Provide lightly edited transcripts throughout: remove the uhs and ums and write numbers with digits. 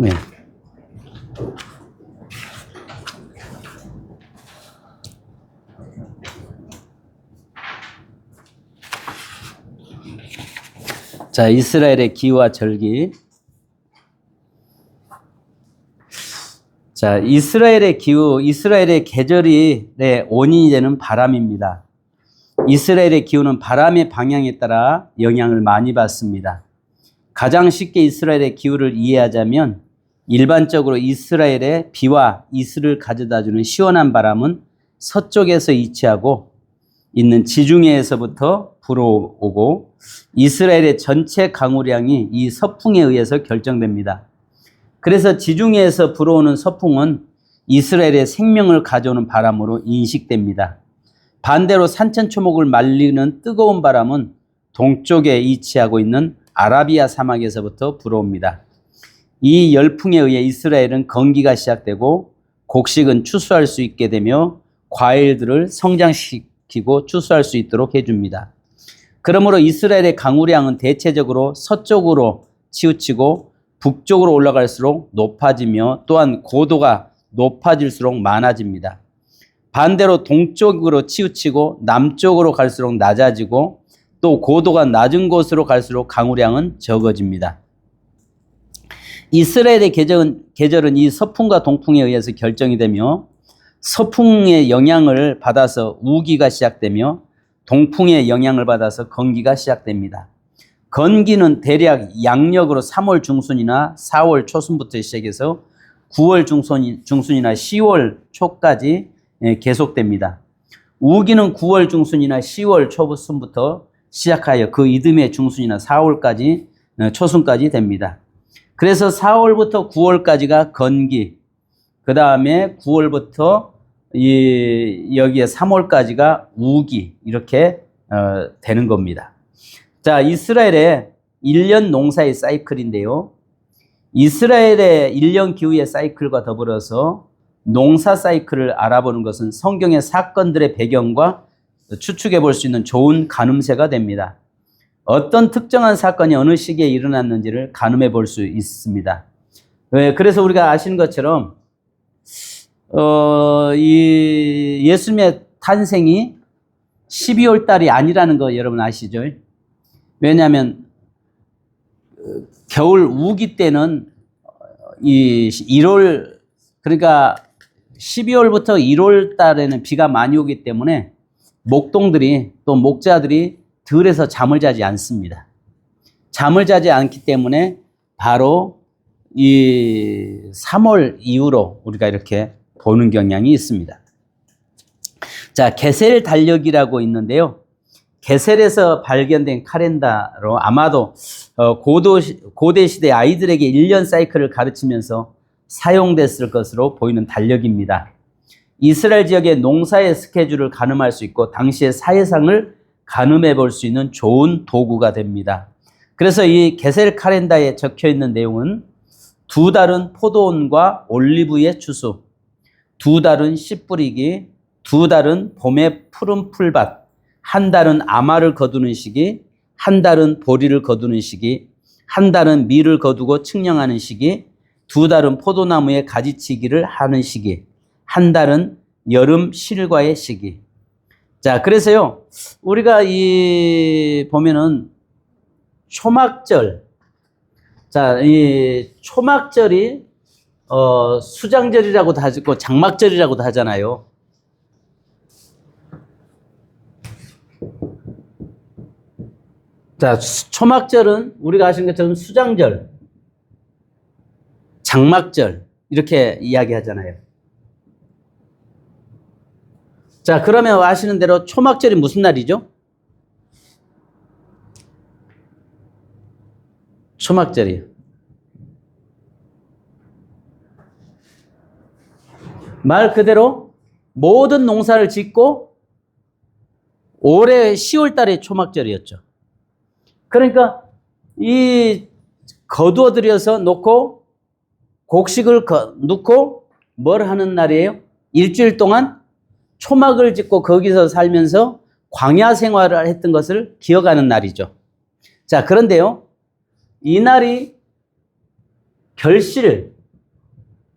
네. 자, 이스라엘의 기후와 절기. 자, 이스라엘의 기후, 이스라엘의 계절이 원인이 되는 바람입니다. 이스라엘의 기후는 바람의 방향에 따라 영향을 많이 받습니다. 가장 쉽게 이스라엘의 기후를 이해하자면 일반적으로 이스라엘의 비와 이슬을 가져다주는 시원한 바람은 서쪽에서 위치하고 있는 지중해에서부터 불어오고 이스라엘의 전체 강우량이 이 서풍에 의해서 결정됩니다. 그래서 지중해에서 불어오는 서풍은 이스라엘의 생명을 가져오는 바람으로 인식됩니다. 반대로 산천초목을 말리는 뜨거운 바람은 동쪽에 위치하고 있는 아라비아 사막에서부터 불어옵니다. 이 열풍에 의해 이스라엘은 건기가 시작되고 곡식은 추수할 수 있게 되며 과일들을 성장시키고 추수할 수 있도록 해줍니다. 그러므로 이스라엘의 강우량은 대체적으로 서쪽으로 치우치고 북쪽으로 올라갈수록 높아지며 또한 고도가 높아질수록 많아집니다. 반대로 동쪽으로 치우치고 남쪽으로 갈수록 낮아지고 또 고도가 낮은 곳으로 갈수록 강우량은 적어집니다. 이스라엘의 계절은 이 서풍과 동풍에 의해서 결정이 되며 서풍의 영향을 받아서 우기가 시작되며 동풍의 영향을 받아서 건기가 시작됩니다. 건기는 대략 양력으로 3월 중순이나 4월 초순부터 시작해서 9월 중순이나 10월 초까지 계속됩니다. 우기는 9월 중순이나 10월 초순부터 시작하여 그 이듬해 중순이나 4월까지 초순까지 됩니다. 그래서 4월부터 9월까지가 건기, 그 다음에 9월부터 여기에 3월까지가 우기, 이렇게 되는 겁니다. 자, 이스라엘의 1년 농사의 사이클인데요. 이스라엘의 1년 기후의 사이클과 더불어서 농사 사이클을 알아보는 것은 성경의 사건들의 배경과 추측해 볼 수 있는 좋은 가늠쇠가 됩니다. 어떤 특정한 사건이 어느 시기에 일어났는지를 가늠해 볼 수 있습니다. 그래서 우리가 아시는 것처럼 이 예수님의 탄생이 12월 달이 아니라는 거 여러분 아시죠? 왜냐하면 겨울 우기 때는 이 1월, 그러니까 12월부터 1월 달에는 비가 많이 오기 때문에 목동들이 또 목자들이 들에서 잠을 자지 않습니다. 잠을 자지 않기 때문에 바로 이 3월 이후로 우리가 이렇게 보는 경향이 있습니다. 자, 게셀 달력이라고 있는데요. 게셀에서 발견된 카렌다로 아마도 고대 시대 아이들에게 1년 사이클을 가르치면서 사용됐을 것으로 보이는 달력입니다. 이스라엘 지역의 농사의 스케줄을 가늠할 수 있고 당시의 사회상을 가늠해 볼 수 있는 좋은 도구가 됩니다. 그래서 이 게셀 카렌다에 적혀 있는 내용은 2달은 포도원과 올리브의 추수, 2달은 씨 뿌리기, 2달은 봄의 푸른 풀밭, 1달은 아마를 거두는 시기, 1달은 보리를 거두는 시기, 1달은 밀을 거두고 측량하는 시기, 2달은 포도나무에 가지치기를 하는 시기, 1달은 여름 실과의 시기. 자, 그래서요, 우리가 보면은 초막절. 자, 이 초막절이, 수장절이라고도 하고 장막절이라고도 하잖아요. 자, 초막절은 우리가 아시는 것처럼 수장절, 장막절, 이렇게 이야기하잖아요. 자, 그러면 아시는 대로 초막절이 무슨 날이죠? 초막절이요. 말 그대로 모든 농사를 짓고 올해 10월 달에 초막절이었죠. 그러니까 거두어 들여서 놓고 곡식을 넣고 뭘 하는 날이에요? 일주일 동안 초막을 짓고 거기서 살면서 광야 생활을 했던 것을 기억하는 날이죠. 자, 그런데요, 이 날이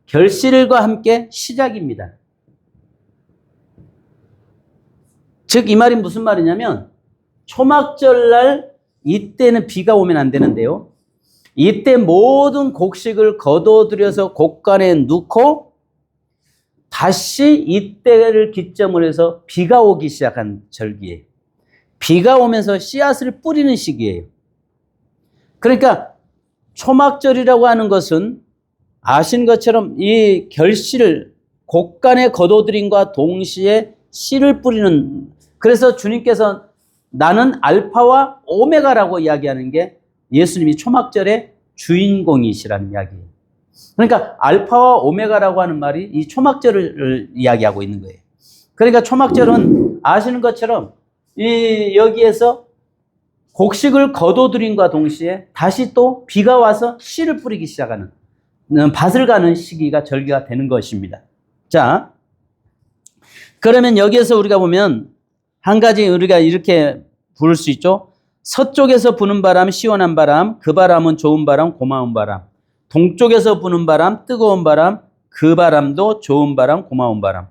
결실과 함께 시작입니다. 즉 이 말이 무슨 말이냐면 초막절날 이때는 비가 오면 안 되는데요. 이때 모든 곡식을 거둬들여서 곡간에 넣고 다시 이때를 기점으로 해서 비가 오기 시작한 절기예요. 비가 오면서 씨앗을 뿌리는 시기예요. 그러니까 초막절이라고 하는 것은 아신 것처럼 이 결실을 곡간에 거둬들임과 동시에 씨를 뿌리는, 그래서 주님께서 나는 알파와 오메가라고 이야기하는 게 예수님이 초막절의 주인공이시라는 이야기예요. 그러니까 알파와 오메가라고 하는 말이 이 초막절을 이야기하고 있는 거예요. 그러니까 초막절은 아시는 것처럼 여기에서 곡식을 거둬들임과 동시에 다시 또 비가 와서 씨를 뿌리기 시작하는, 밭을 가는 시기가 절기가 되는 것입니다. 자, 그러면 여기에서 우리가 보면 한 가지 우리가 이렇게 부를 수 있죠. 서쪽에서 부는 바람, 시원한 바람, 그 바람은 좋은 바람, 고마운 바람. 동쪽에서 부는 바람, 뜨거운 바람, 그 바람도 좋은 바람, 고마운 바람.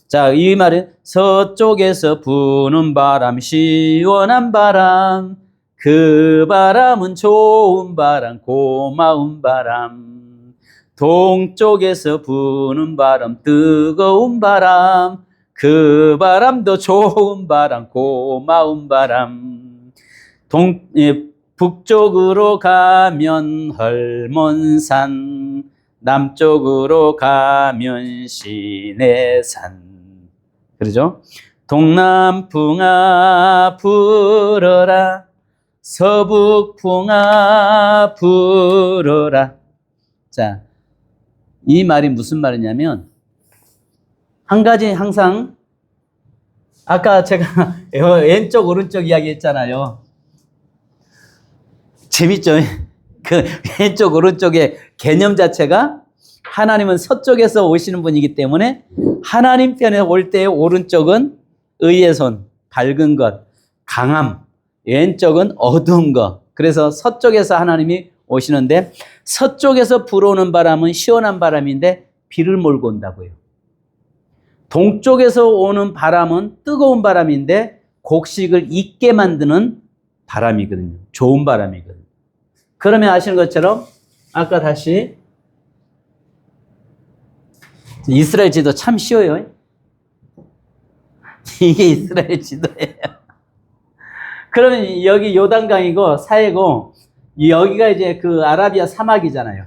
자, 이 말은 서쪽에서 부는 바람, 시원한 바람, 그 바람은 좋은 바람, 고마운 바람. 동쪽에서 부는 바람, 뜨거운 바람, 그 바람도 좋은 바람, 고마운 바람. 북쪽으로 가면 헐몬산, 남쪽으로 가면 시내산. 그러죠? 동남풍아 불어라, 서북풍아 불어라. 자, 이 말이 무슨 말이냐면 한 가지 항상 아까 제가 왼쪽 오른쪽 이야기 했잖아요. 재밌죠? 그 왼쪽 오른쪽의 개념 자체가 하나님은 서쪽에서 오시는 분이기 때문에 하나님 편에 올 때의 오른쪽은 의의 손, 밝은 것, 강함, 왼쪽은 어두운 것. 그래서 서쪽에서 하나님이 오시는데 서쪽에서 불어오는 바람은 시원한 바람인데 비를 몰고 온다고요. 동쪽에서 오는 바람은 뜨거운 바람인데 곡식을 익게 만드는 바람이거든요. 좋은 바람이거든요. 그러면 아시는 것처럼 아까 다시 이스라엘 지도 참 쉬워요. 이게 이스라엘 지도예요. 그러면 여기 요단강이고 사해고 여기가 이제 그 아라비아 사막이잖아요.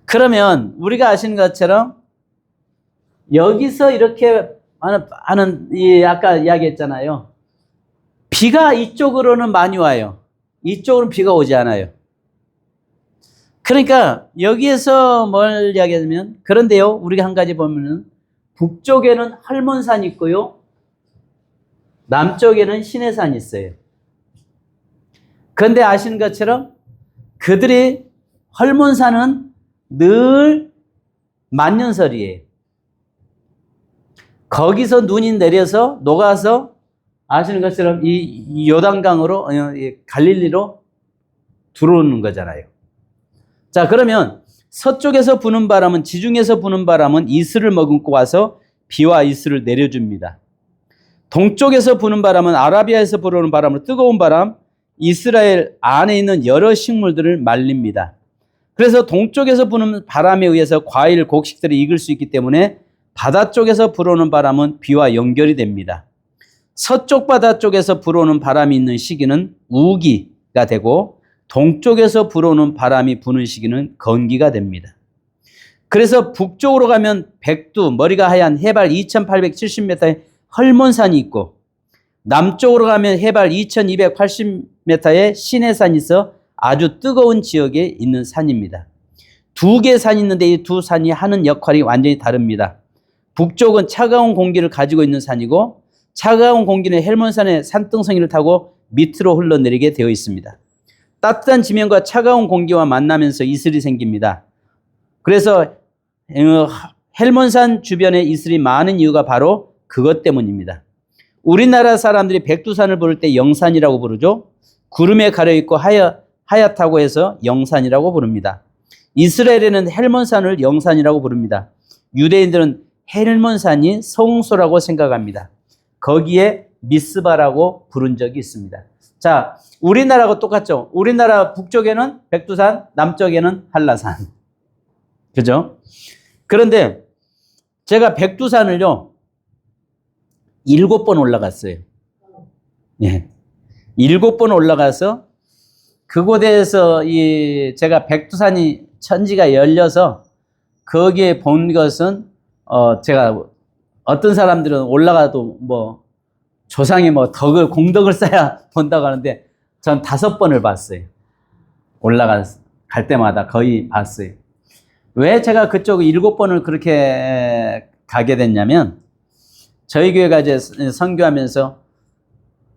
그러면 우리가 아시는 것처럼 여기서 이렇게 하는 아까 이야기했잖아요. 비가 이쪽으로는 많이 와요. 이쪽으로는 비가 오지 않아요. 그러니까 여기에서 뭘 이야기하냐면, 그런데요, 우리가 한 가지 보면은 북쪽에는 헐몬산이 있고요, 남쪽에는 시내산이 있어요. 그런데 아시는 것처럼 그들이 헐몬산은 늘 만년설이에요. 거기서 눈이 내려서 녹아서 아시는 것처럼 이 요단강으로 갈릴리로 들어오는 거잖아요. 자, 그러면 서쪽에서 부는 바람은, 지중해에서 부는 바람은 이슬을 머금고 와서 비와 이슬을 내려줍니다. 동쪽에서 부는 바람은 아라비아에서 불어오는 바람으로 뜨거운 바람, 이스라엘 안에 있는 여러 식물들을 말립니다. 그래서 동쪽에서 부는 바람에 의해서 과일, 곡식들이 익을 수 있기 때문에 바다 쪽에서 불어오는 바람은 비와 연결이 됩니다. 서쪽 바다 쪽에서 불어오는 바람이 있는 시기는 우기가 되고 동쪽에서 불어오는 바람이 부는 시기는 건기가 됩니다. 그래서 북쪽으로 가면 백두, 머리가 하얀 해발 2870m의 헐몬산이 있고, 남쪽으로 가면 해발 2280m의 시내산이 있어 아주 뜨거운 지역에 있는 산입니다. 두 개의 산이 있는데 이 두 산이 하는 역할이 완전히 다릅니다. 북쪽은 차가운 공기를 가지고 있는 산이고, 차가운 공기는 헬몬산의 산등성이를 타고 밑으로 흘러내리게 되어 있습니다. 따뜻한 지면과 차가운 공기와 만나면서 이슬이 생깁니다. 그래서 헬몬산 주변에 이슬이 많은 이유가 바로 그것 때문입니다. 우리나라 사람들이 백두산을 부를 때 영산이라고 부르죠. 구름에 가려있고 하얗다고 해서 영산이라고 부릅니다. 이스라엘에는 헬몬산을 영산이라고 부릅니다. 유대인들은 헬몬산이 성소라고 생각합니다. 거기에 미스바라고 부른 적이 있습니다. 자, 우리나라하고 똑같죠? 우리나라 북쪽에는 백두산, 남쪽에는 한라산. 그죠? 그런데 제가 백두산을요, 7번 올라갔어요. 예. 7번 올라가서 그곳에서 제가 백두산이 천지가 열려서 거기에 본 것은 제가 어떤 사람들은 올라가도 뭐 조상이 뭐 덕을 공덕을 쌓아야 본다고 하는데 전 5번을 봤어요. 갈 때마다 거의 봤어요. 왜 제가 그쪽 7번을 그렇게 가게 됐냐면 저희 교회가 이제 선교하면서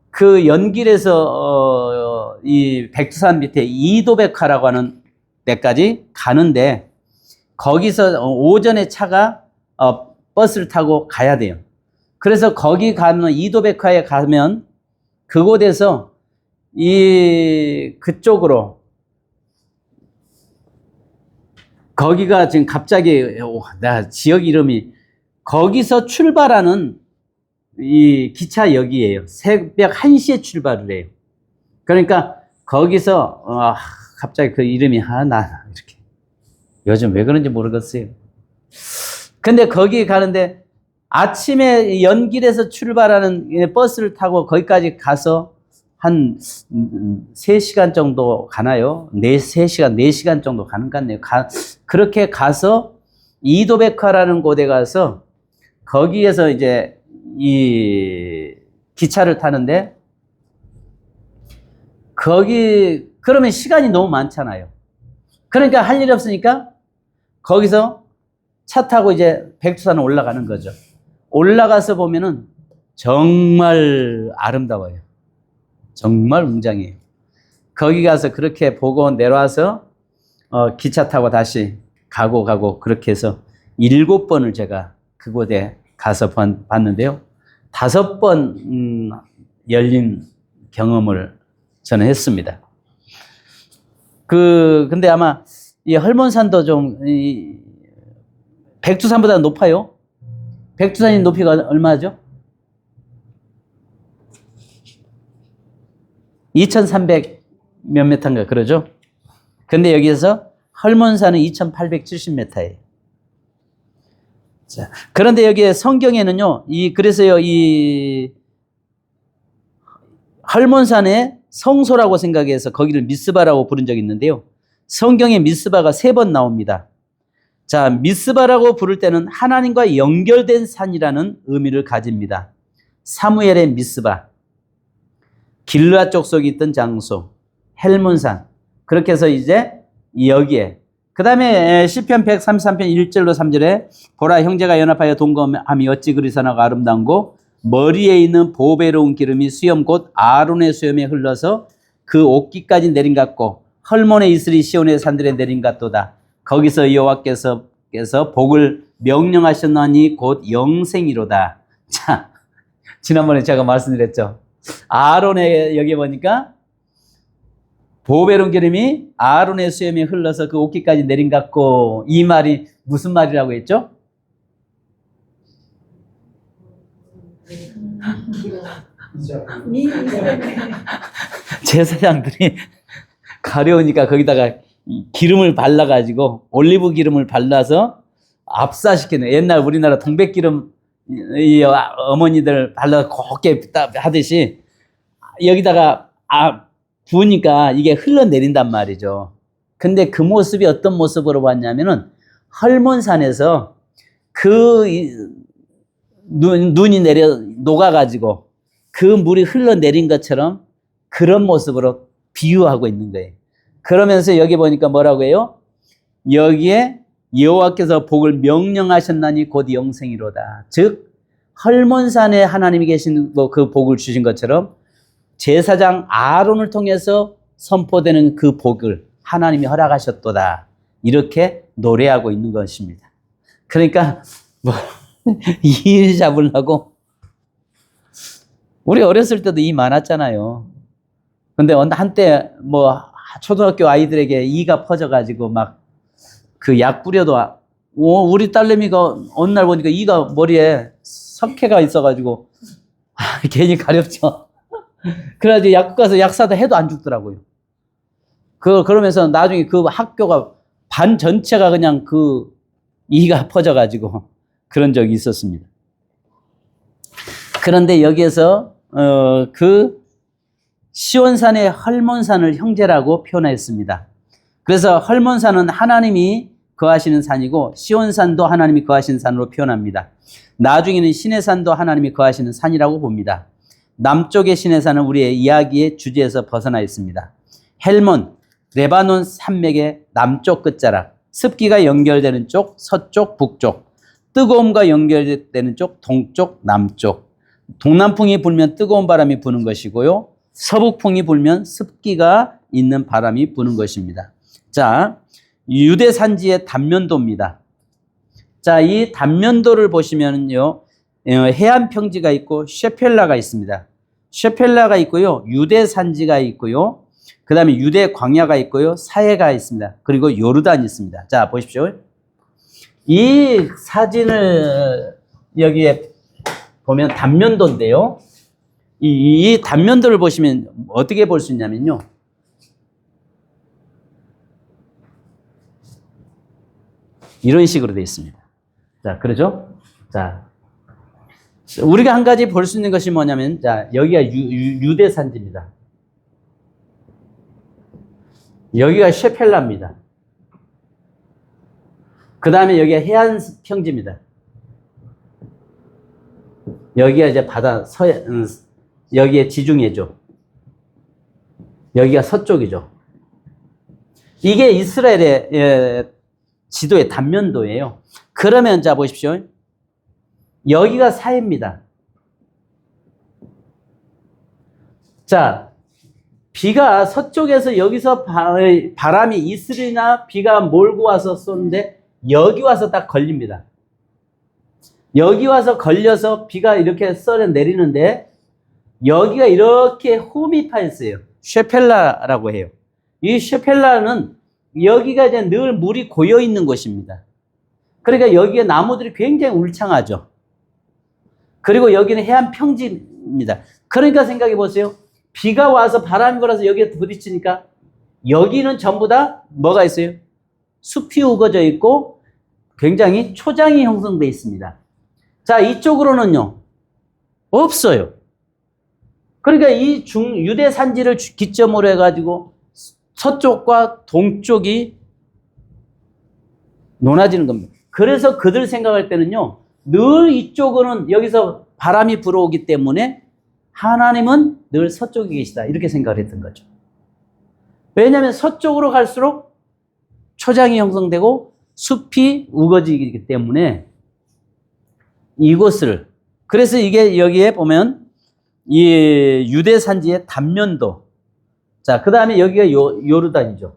그 연길에서 이 백두산 밑에 이도백화라고 하는 데까지 가는데 거기서 오전에 차가 버스를 타고 가야 돼요. 그래서 거기 가면 이도백화에 가면 그곳에서 그쪽으로 거기가 지금 갑자기 나 지역 이름이 거기서 출발하는 이 기차역이에요. 새벽 1시에 출발을 해요. 그러니까 거기서 갑자기 그 이름이 나 이렇게 요즘 왜 그런지 모르겠어요. 근데 거기 가는데 아침에 연길에서 출발하는 버스를 타고 거기까지 가서 한 3시간 정도 가나요? 3시간, 4시간 정도 가는 것 같네요. 그렇게 가서 이도백화라는 곳에 가서 거기에서 이제 이 기차를 타는데 그러면 시간이 너무 많잖아요. 그러니까 할 일이 없으니까 거기서 차 타고 이제 백두산을 올라가는 거죠. 올라가서 보면은 정말 아름다워요. 정말 웅장해요. 거기 가서 그렇게 보고 내려와서 기차 타고 다시 가고 그렇게 해서 7번을 제가 그곳에 가서 봤는데요. 5번 열린 경험을 저는 했습니다. 근데 아마 이 헐몬산도 좀 백두산보다 높아요. 백두산이 높이가 얼마죠? 2300 몇 메타인가 그러죠? 근데 여기에서 헐몬산은 2870m예요. 자, 그런데 여기에 성경에는요, 그래서요, 헐몬산의 성소라고 생각해서 거기를 미스바라고 부른 적이 있는데요. 성경에 미스바가 3번 나옵니다. 자, 미스바라고 부를 때는 하나님과 연결된 산이라는 의미를 가집니다. 사무엘의 미스바, 길르앗 족속이 있던 장소, 헬몬산. 그렇게 해서 이제 여기에 그 다음에 시편 133편 1절로 3절에 보라 형제가 연합하여 동거함이 어찌 그리 선하고 아름다운고 머리에 있는 보배로운 기름이 수염 곧 아론의 수염에 흘러서 그 옷깃까지 내린 같고 헐몬의 이슬이 시온의 산들에 내린 같도다. 거기서 여호와께서 복을 명령하셨나니 곧 영생이로다. 자, 지난번에 제가 말씀드렸죠. 아론의 여기 보니까 보배로운 기름이 아론의 수염에 흘러서 그 옷깃까지 내린 같고 이 말이 무슨 말이라고 했죠? 제사장들이 가려우니까 거기다가 기름을 발라가지고 올리브 기름을 발라서 압사시키는 옛날 우리나라 동백기름 이 어머니들 발라서 곱게 하듯이 여기다가 부으니까 이게 흘러내린단 말이죠. 근데 그 모습이 어떤 모습으로 봤냐면은 헐몬산에서 눈이 녹아가지고 그 물이 흘러내린 것처럼 그런 모습으로 비유하고 있는 거예요. 그러면서 여기 보니까 뭐라고 해요? 여기에 여호와께서 복을 명령하셨나니 곧 영생이로다. 즉 헐몬산에 하나님이 계신 그 복을 주신 것처럼 제사장 아론을 통해서 선포되는 그 복을 하나님이 허락하셨도다. 이렇게 노래하고 있는 것입니다. 그러니까 이 일 잡으려고 우리 어렸을 때도 이 많았잖아요. 근데 한때 초등학교 아이들에게 이가 퍼져가지고 막 그 약 뿌려도 우리 딸내미가 어느 날 보니까 이가 머리에 석회가 있어가지고 괜히 가렵죠. 그래가지고 약국 가서 약 사다 해도 안 죽더라고요. 그러면서 나중에 그 학교가 반 전체가 그냥 그 이가 퍼져가지고 그런 적이 있었습니다. 그런데 여기에서 그 시온산의 헐몬산을 형제라고 표현했습니다. 그래서 헐몬산은 하나님이 거하시는 산이고 시온산도 하나님이 거하시는 산으로 표현합니다. 나중에는 시내산도 하나님이 거하시는 산이라고 봅니다. 남쪽의 시내산은 우리의 이야기의 주제에서 벗어나 있습니다. 헬몬, 레바논 산맥의 남쪽 끝자락, 습기가 연결되는 쪽, 서쪽, 북쪽, 뜨거움과 연결되는 쪽, 동쪽, 남쪽. 동남풍이 불면 뜨거운 바람이 부는 것이고요. 서북풍이 불면 습기가 있는 바람이 부는 것입니다. 자, 유대 산지의 단면도입니다. 자, 이 단면도를 보시면요, 해안 평지가 있고 셰펠라가 있습니다. 셰펠라가 있고요, 유대 산지가 있고요, 그 다음에 유대 광야가 있고요, 사해가 있습니다. 그리고 요르단이 있습니다. 자, 보십시오. 이 사진을 여기에 보면 단면도인데요. 이 단면도를 보시면 어떻게 볼 수 있냐면요. 이런 식으로 되어 있습니다. 자, 그러죠? 자, 우리가 한 가지 볼 수 있는 것이 뭐냐면, 자, 여기가 유대 산지입니다. 여기가 셰펠라입니다. 그 다음에 여기가 해안 평지입니다. 여기가 이제 바다, 여기에 지중해죠. 여기가 서쪽이죠. 이게 이스라엘의 지도의 단면도예요. 그러면 자 보십시오. 여기가 사해입니다. 자, 비가 서쪽에서 여기서 바람이 이슬이나 비가 몰고 와서 쏘는데 여기 와서 딱 걸립니다. 여기 와서 걸려서 비가 이렇게 썰어 내리는데 여기가 이렇게 홈이 파였어요. 셰펠라라고 해요. 이 셰펠라는 여기가 이제 늘 물이 고여 있는 곳입니다. 그러니까 여기에 나무들이 굉장히 울창하죠. 그리고 여기는 해안 평지입니다. 그러니까 생각해 보세요. 비가 와서 바람이 불어서 여기에 부딪히니까 여기는 전부 다 뭐가 있어요? 숲이 우거져 있고 굉장히 초장이 형성되어 있습니다. 자, 이쪽으로는요, 없어요. 그러니까 이 유대 산지를 기점으로 해가지고 서쪽과 동쪽이 논하지는 겁니다. 그래서 그들 생각할 때는요, 늘 이쪽은 여기서 바람이 불어오기 때문에 하나님은 늘 서쪽에 계시다. 이렇게 생각을 했던 거죠. 왜냐하면 서쪽으로 갈수록 초장이 형성되고 숲이 우거지기 때문에 이곳을, 그래서 이게 여기에 보면 이 유대 산지의 단면도. 자, 그 다음에 여기가 요르단이죠.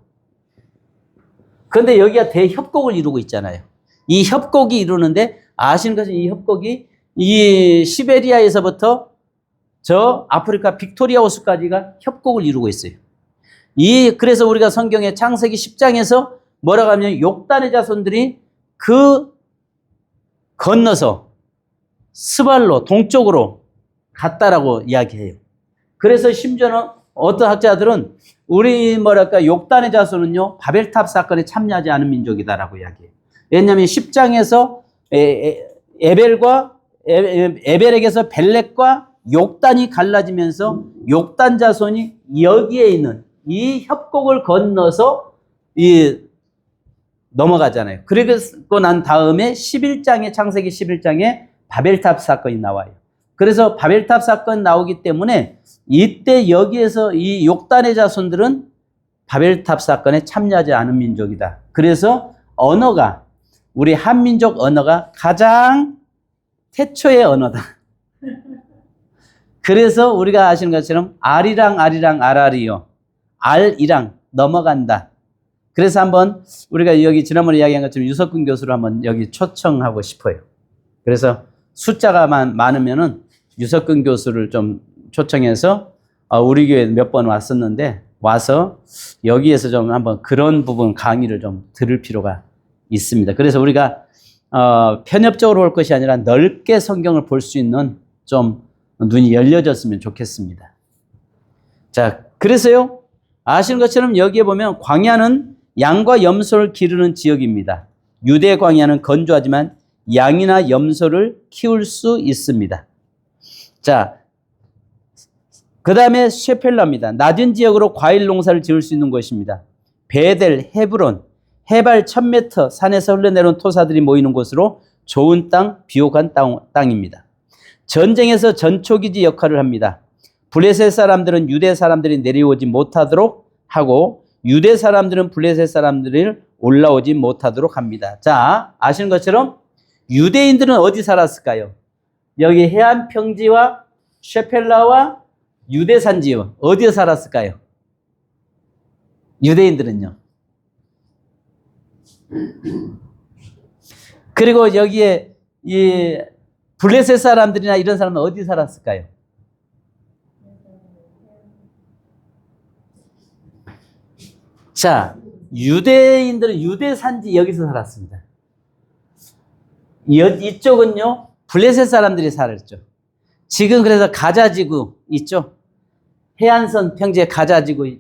그런데 여기가 대협곡을 이루고 있잖아요. 이 협곡이 이루는데 아시는 것은 이 협곡이 이 시베리아에서부터 저 아프리카 빅토리아 호수까지가 협곡을 이루고 있어요. 그래서 우리가 성경의 창세기 10장에서 뭐라고 하면 욕단의 자손들이 그 건너서 스발로 동쪽으로 갔다라고 이야기해요. 그래서 심지어는 어떤 학자들은 우리 욕단의 자손은요, 바벨탑 사건에 참여하지 않은 민족이다라고 이야기해요. 왜냐하면 10장에서 에벨에게서 벨렉과 욕단이 갈라지면서 욕단 자손이 여기에 있는 이 협곡을 건너서 넘어가잖아요. 그리고 난 다음에 11장에 창세기 11장에 바벨탑 사건이 나와요. 그래서 바벨탑 사건 나오기 때문에 이때 여기에서 이 욕단의 자손들은 바벨탑 사건에 참여하지 않은 민족이다. 그래서 언어가, 우리 한민족 언어가 가장 태초의 언어다. 그래서 우리가 아시는 것처럼 아리랑 아라리요, 알이랑 넘어간다. 그래서 한번 우리가 여기 지난번에 이야기한 것처럼 유석근 교수를 한번 여기 초청하고 싶어요. 그래서 숫자가 많으면은 유석근 교수를 좀 초청해서 우리 교회 몇 번 왔었는데 와서 여기에서 좀 한번 그런 부분 강의를 좀 들을 필요가 있습니다. 그래서 우리가 편협적으로 볼 것이 아니라 넓게 성경을 볼 수 있는 좀 눈이 열려졌으면 좋겠습니다. 자, 그래서요, 아시는 것처럼 여기에 보면 광야는 양과 염소를 기르는 지역입니다. 유대 광야는 건조하지만 양이나 염소를 키울 수 있습니다. 자, 그 다음에 셰펠라입니다. 낮은 지역으로 과일 농사를 지을 수 있는 곳입니다. 베델, 헤브론, 해발 1000m 산에서 흘러내려온 토사들이 모이는 곳으로 좋은 땅, 비옥한 땅입니다. 전쟁에서 전초기지 역할을 합니다. 블레셋 사람들은 유대 사람들이 내려오지 못하도록 하고 유대 사람들은 블레셋 사람들을 올라오지 못하도록 합니다. 자, 아시는 것처럼 유대인들은 어디 살았을까요? 여기 해안 평지와 셰펠라와 유대 산지요. 어디에 살았을까요? 유대인들은요. 그리고 여기에 이 블레셋 사람들이나 이런 사람은 어디 살았을까요? 자, 유대인들은 유대 산지 여기서 살았습니다. 이쪽은요, 블레셋 사람들이 살았죠. 지금 그래서 가자지구 있죠? 해안선 평지의 가자지구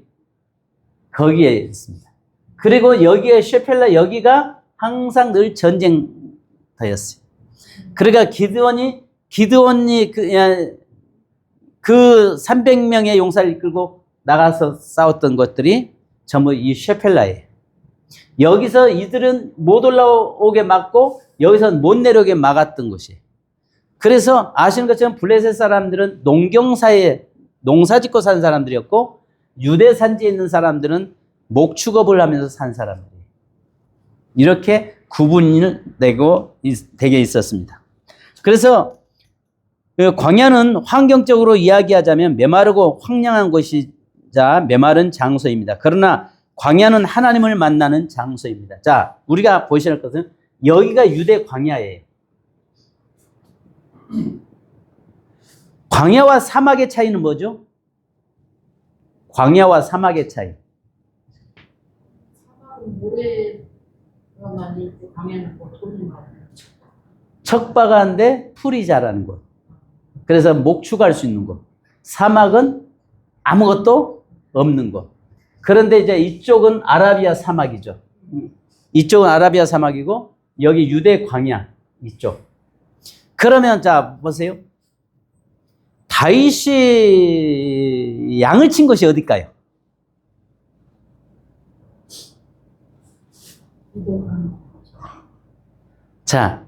거기에 있습니다. 그리고 여기에 셰펠라 여기가 항상 늘 전쟁터였어요. 그러니까 기드온이 그 300명의 용사를 이끌고 나가서 싸웠던 것들이 전부 이 셰펠라예요. 여기서 이들은 못 올라오게 막고 여기서 못 내려오게 막았던 곳이에요. 그래서 아시는 것처럼 블레셋 사람들은 농경사에 농사 짓고 산 사람들이었고 유대 산지에 있는 사람들은 목축업을 하면서 산 사람들이에요. 이렇게 구분이 되게 있었습니다. 그래서 광야는 환경적으로 이야기하자면 메마르고 황량한 곳이자 메마른 장소입니다. 그러나 광야는 하나님을 만나는 장소입니다. 자, 우리가 보셔야 할 것은 여기가 유대 광야예요. 광야와 사막의 차이는 뭐죠? 광야와 사막의 차이. 사막은 모래만 있고 광야는 뭐 돌인 거 같아요. 척박한데 풀이 자라는 곳. 그래서 목축할 수 있는 곳. 사막은 아무것도 없는 곳. 그런데 이제 이쪽은 아라비아 사막이죠. 이쪽은 아라비아 사막이고 여기 유대 광야 이쪽. 그러면 자 보세요. 다윗이 양을 친 것이 어딜까요? 자,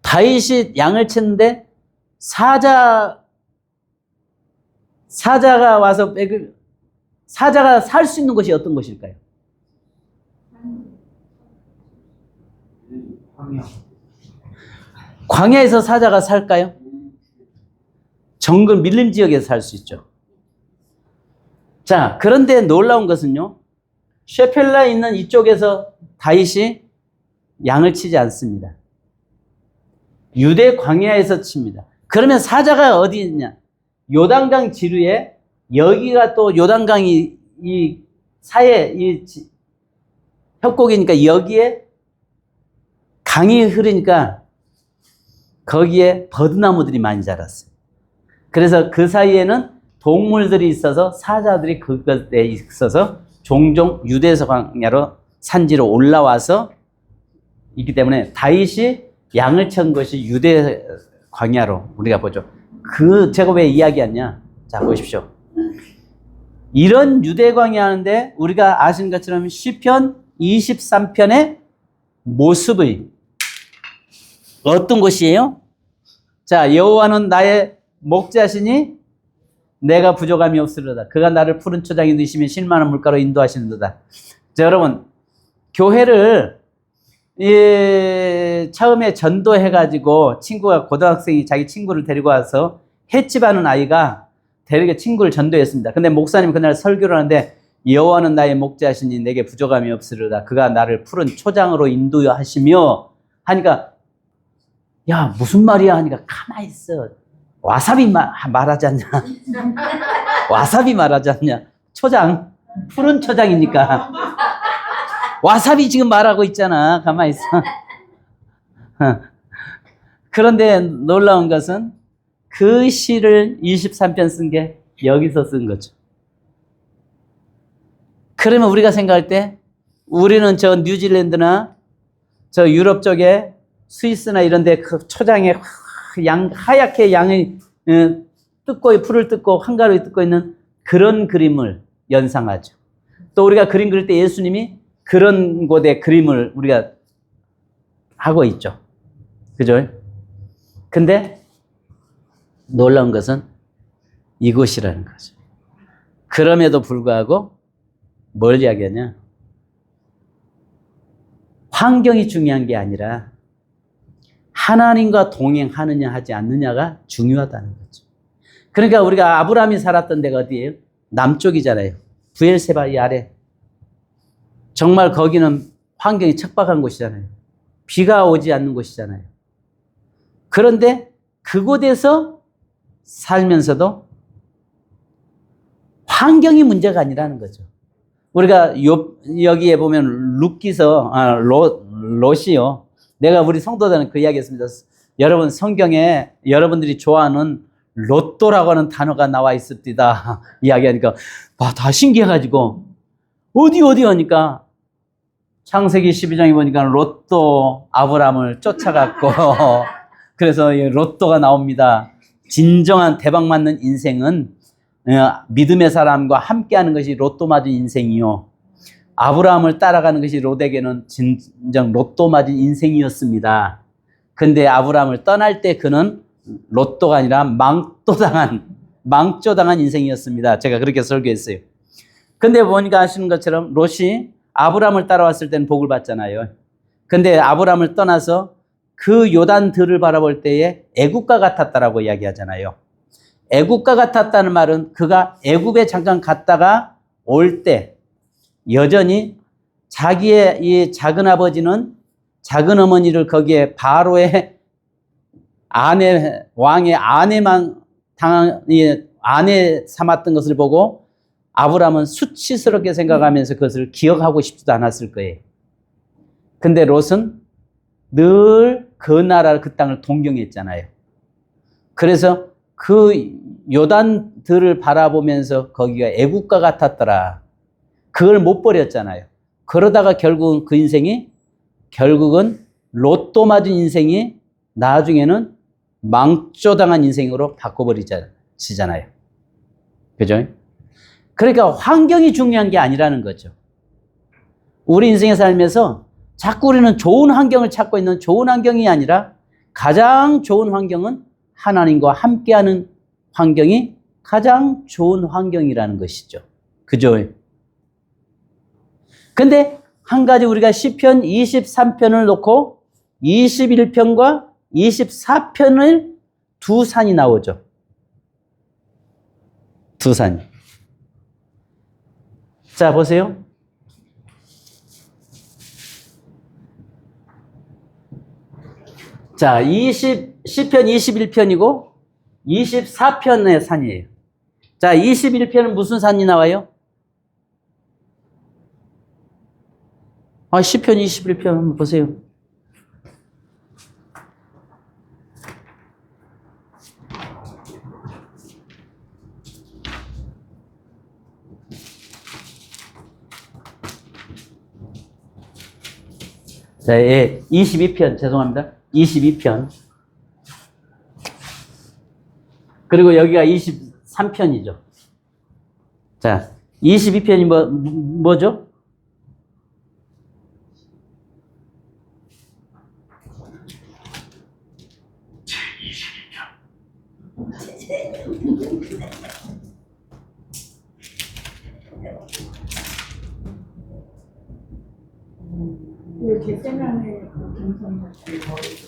다윗이 양을 치는데 사자가 와서 사자가 살 수 있는 것이 어떤 것일까요? 광야에서 사자가 살까요? 정글 밀림 지역에서 살 수 있죠. 자, 그런데 놀라운 것은요. 셰펠라에 있는 이쪽에서 다윗이 양을 치지 않습니다. 유대 광야에서 칩니다. 그러면 사자가 어디 있냐? 요단강 지류에 여기가 또 요단강이 이 사이에 이 협곡이니까 여기에 강이 흐르니까 거기에 버드나무들이 많이 자랐어요. 그래서 그 사이에는 동물들이 있어서 사자들이 그것에 있어서 종종 유대에서 광야로 산지로 올라와서 있기 때문에 다윗이 양을 친 것이 유대 광야로 우리가 보죠. 제가 왜 이야기하냐? 자, 보십시오. 이런 유대 광야 하는데 우리가 아시는 것처럼 시편 23편의 모습의 어떤 곳이에요? 자, 여호와는 나의 목자시니 내가 부족함이 없으리로다. 그가 나를 푸른 초장에 누시며 실만한 물가로 인도하시는도다. 자, 여러분, 교회를 처음에 전도해가지고 친구가 고등학생이 자기 친구를 데리고 와서 횟집하는 아이가 데리고 친구를 전도했습니다. 근데 목사님이 그날 설교를 하는데 여호와는 나의 목자시니 내게 부족함이 없으리로다. 그가 나를 푸른 초장으로 인도하시며 하니까 야 무슨 말이야 하니까 가만히 있어. 와사비 말하지 않냐? 와사비 말하지 않냐? 초장, 푸른 초장이니까. 와사비 지금 말하고 있잖아. 가만히 있어. 그런데 놀라운 것은 그 시를 23편 쓴 게 여기서 쓴 거죠. 그러면 우리가 생각할 때 우리는 저 뉴질랜드나 저 유럽 쪽에 스위스나 이런 데 그 초장에 하얗게 양이 뜯고 풀을 뜯고 한가로이 뜯고 있는 그런 그림을 연상하죠. 또 우리가 그림 그릴 때 예수님이 그런 곳에 그림을 우리가 하고 있죠. 그죠? 근데 놀라운 것은 이곳이라는 거죠. 그럼에도 불구하고 뭘 이야기하냐? 환경이 중요한 게 아니라 하나님과 동행하느냐 하지 않느냐가 중요하다는 거죠. 그러니까 우리가 아브라함이 살았던 데가 어디예요? 남쪽이잖아요. 부엘세바 이 아래. 정말 거기는 환경이 척박한 곳이잖아요. 비가 오지 않는 곳이잖아요. 그런데 그곳에서 살면서도 환경이 문제가 아니라는 거죠. 우리가 여기에 보면 롯이요. 내가 우리 성도들은 그 이야기 했습니다. 여러분 성경에 여러분들이 좋아하는 로또라고 하는 단어가 나와 있습니다. 이야기하니까 다 신기해가지고 어디 하니까 창세기 12장에 보니까 롯도 아브람을 쫓아갔고 그래서 로또가 나옵니다. 진정한 대박 맞는 인생은 믿음의 사람과 함께하는 것이 로또 맞은 인생이요. 아브라함을 따라가는 것이 롯에게는 진정 로또 맞은 인생이었습니다. 근데 아브라함을 떠날 때 그는 로또가 아니라 망조당한 인생이었습니다. 제가 그렇게 설교했어요. 근데 보니까 아시는 것처럼 롯이 아브라함을 따라왔을 때는 복을 받잖아요. 근데 아브라함을 떠나서 그 요단 들을 바라볼 때에 애국가 같았다라고 이야기하잖아요. 애국가 같았다는 말은 그가 애굽에 잠깐 갔다가 올 때 여전히 자기의 이 작은 아버지는 작은 어머니를 거기에 바로의 왕의 아내 삼았던 것을 보고 아브라함은 수치스럽게 생각하면서 그것을 기억하고 싶지도 않았을 거예요. 근데 롯은 늘 그 나라 그 땅을 동경했잖아요. 그래서 그 요단들을 바라보면서 거기가 애국가 같았더라. 그걸 못 버렸잖아요. 그러다가 결국은 그 인생이 결국은 로또 맞은 인생이 나중에는 망조당한 인생으로 바꿔버리잖아요. 그죠? 그러니까 환경이 중요한 게 아니라는 거죠. 우리 인생에 살면서 자꾸 우리는 좋은 환경을 찾고 있는 좋은 환경이 아니라 가장 좋은 환경은 하나님과 함께하는 환경이 가장 좋은 환경이라는 것이죠. 그죠? 근데 한 가지 우리가 시편 23편을 놓고 21편과 24편을 두 산이 나오죠. 두 산이. 자, 보세요. 자, 시편 21편이고 24편의 산이에요. 자, 21편은 무슨 산이 나와요? 시편 21편 한번 보세요. 자, 22편, 죄송합니다. 22편. 그리고 여기가 23편이죠. 자, 22편이 뭐죠?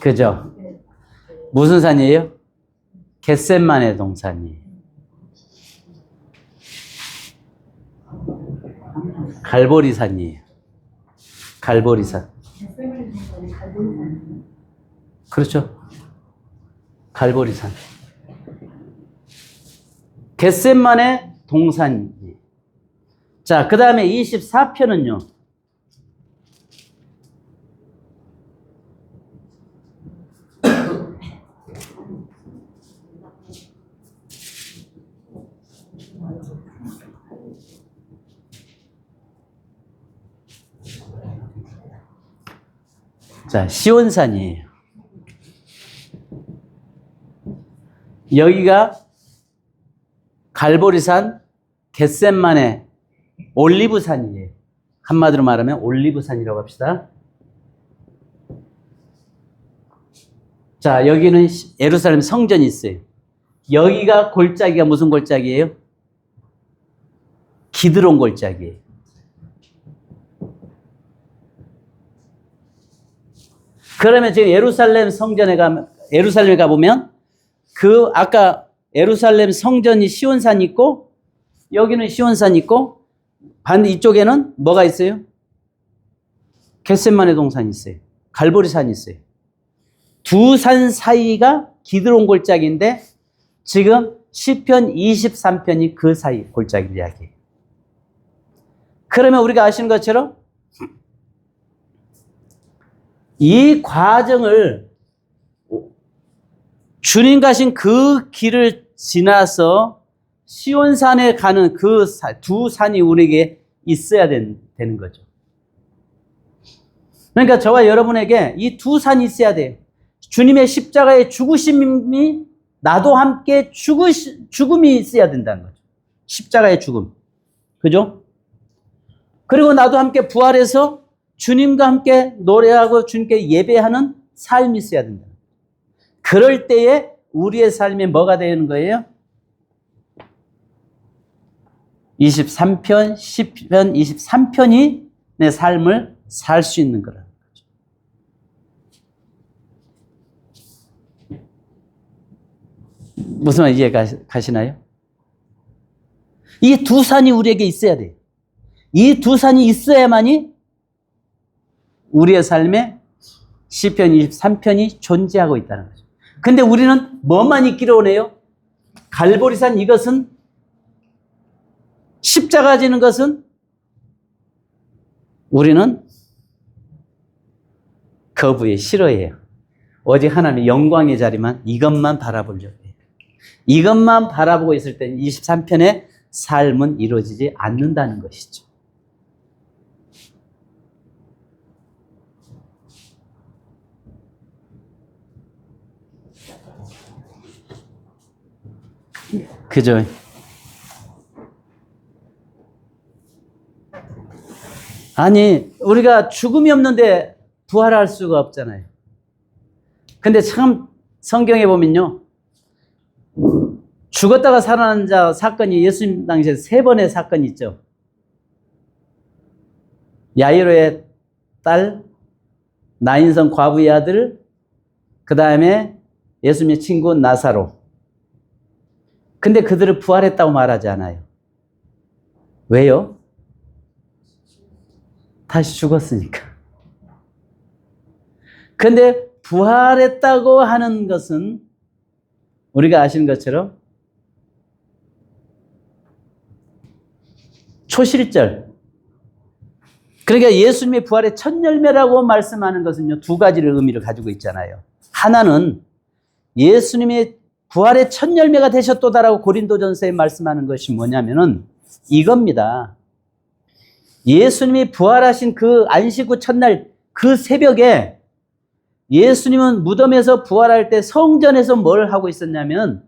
그죠? 무슨 산이에요? 겟셋만의 동산이에요. 갈보리산이에요. 갈보리산. 그렇죠. 갈보리산. 겟셋만의 동산이에요. 자, 그 다음에 24편은요. 자, 시온산이에요. 여기가 갈보리산, 겟셈만의 올리브산이에요. 한마디로 말하면 올리브산이라고 합시다. 자, 여기는 예루살렘 성전이 있어요. 여기가 골짜기가 무슨 골짜기예요? 기드론 골짜기예요. 그러면 지금 예루살렘에 가보면 그 아까 예루살렘 성전이 시온산이 있고 여기는 시온산이 있고 반대 이쪽에는 뭐가 있어요? 겟셈만의 동산이 있어요. 갈보리산이 있어요. 두 산 사이가 기드론 골짜기인데 지금 시편 23편이 그 사이 골짜기 이야기예요. 그러면 우리가 아시는 것처럼 이 과정을 주님 가신 그 길을 지나서 시온산에 가는 그 두 산이 우리에게 있어야 되는 거죠. 그러니까 저와 여러분에게 이 두 산이 있어야 돼요. 주님의 십자가의 죽으심이 나도 함께 죽음이 있어야 된다는 거죠. 십자가의 죽음. 그죠? 그리고 나도 함께 부활해서 주님과 함께 노래하고 주님께 예배하는 삶이 있어야 된다. 그럴 때에 우리의 삶이 뭐가 되는 거예요? 23편, 10편, 23편이 내 삶을 살 수 있는 거라는 거죠. 무슨 말 이해 가시나요? 이 두 산이 우리에게 있어야 돼요. 이 두 산이 있어야만이 우리의 삶에 시편 23편이 존재하고 있다는 거죠. 근데 우리는 뭐만 있기를 원해요? 갈보리산 이것은 십자가 지는 것은 우리는 거부해 싫어해요. 오직 하나님의 영광의 자리만 이것만 바라보려고 해요. 이것만 바라보고 있을 때 23편의 삶은 이루어지지 않는다는 것이죠. 그죠? 아니, 우리가 죽음이 없는데 부활할 수가 없잖아요. 근데 참 성경에 보면요. 죽었다가 살아난 자 사건이 예수님 당시에 3번의 사건이 있죠. 야이로의 딸, 나인성 과부의 아들, 그 다음에 예수님의 친구 나사로. 근데 그들을 부활했다고 말하지 않아요. 왜요? 다시 죽었으니까. 근데 부활했다고 하는 것은 우리가 아시는 것처럼 초실절. 그러니까 예수님의 부활의 첫 열매라고 말씀하는 것은요, 두 가지를 의미를 가지고 있잖아요. 하나는 예수님의 부활의 첫 열매가 되셨도다라고 고린도전서에 말씀하는 것이 뭐냐면은 이겁니다. 예수님이 부활하신 그 안식 후 첫날 그 새벽에 예수님은 무덤에서 부활할 때 성전에서 뭘 하고 있었냐면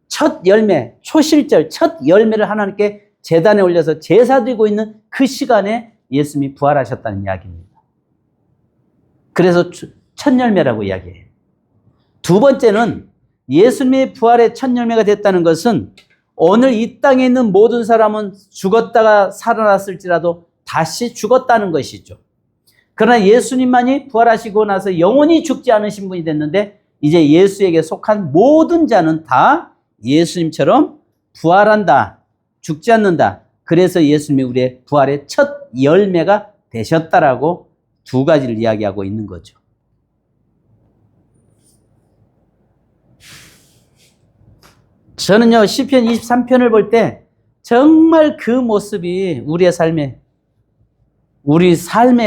첫 열매, 초실절, 첫 열매를 하나님께 제단에 올려서 제사 드리고 있는 그 시간에 예수님이 부활하셨다는 이야기입니다. 그래서 첫 열매라고 이야기해요. 두 번째는 예수님의 부활의 첫 열매가 됐다는 것은 오늘 이 땅에 있는 모든 사람은 죽었다가 살아났을지라도 다시 죽었다는 것이죠. 그러나 예수님만이 부활하시고 나서 영원히 죽지 않으신 분이 됐는데 이제 예수에게 속한 모든 자는 다 예수님처럼 부활한다. 죽지 않는다. 그래서 예수님이 우리의 부활의 첫 열매가 되셨다라고 두 가지를 이야기하고 있는 거죠. 저는요, 시편 23편을 볼 때 정말 그 모습이 우리 삶에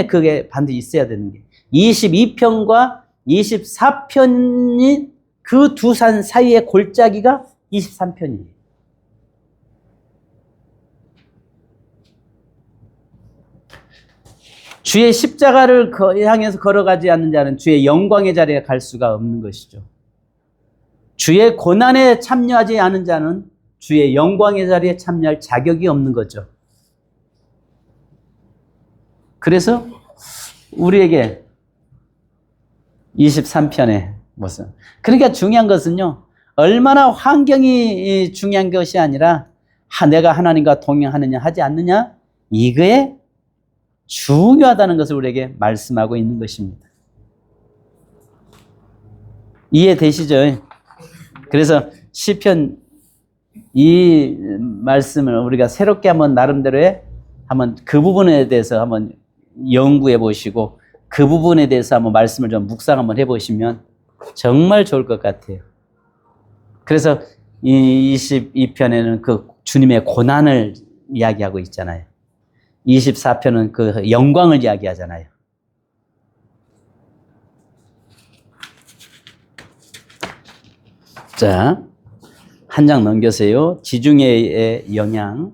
그게 반드시 있어야 되는 게 22편과 24편이 그 두 산 사이의 골짜기가 23편이에요. 주의 십자가를 향해서 걸어가지 않는 자는 주의 영광의 자리에 갈 수가 없는 것이죠. 주의 고난에 참여하지 않은 자는 주의 영광의 자리에 참여할 자격이 없는 거죠. 그래서 우리에게 23편의 모습. 그러니까 중요한 것은요, 얼마나 환경이 중요한 것이 아니라 내가 하나님과 동행하느냐 하지 않느냐, 이거에 중요하다는 것을 우리에게 말씀하고 있는 것입니다. 이해되시죠? 그래서 시편 이 말씀을 우리가 새롭게 한번 나름대로의 한번 그 부분에 대해서 한번 연구해 보시고 그 부분에 대해서 한번 말씀을 좀 묵상 한번 해보시면 정말 좋을 것 같아요. 그래서 이 22편에는 그 주님의 고난을 이야기하고 있잖아요. 24편은 그 영광을 이야기하잖아요. 자, 한 장 넘겨세요. 지중해의 영향.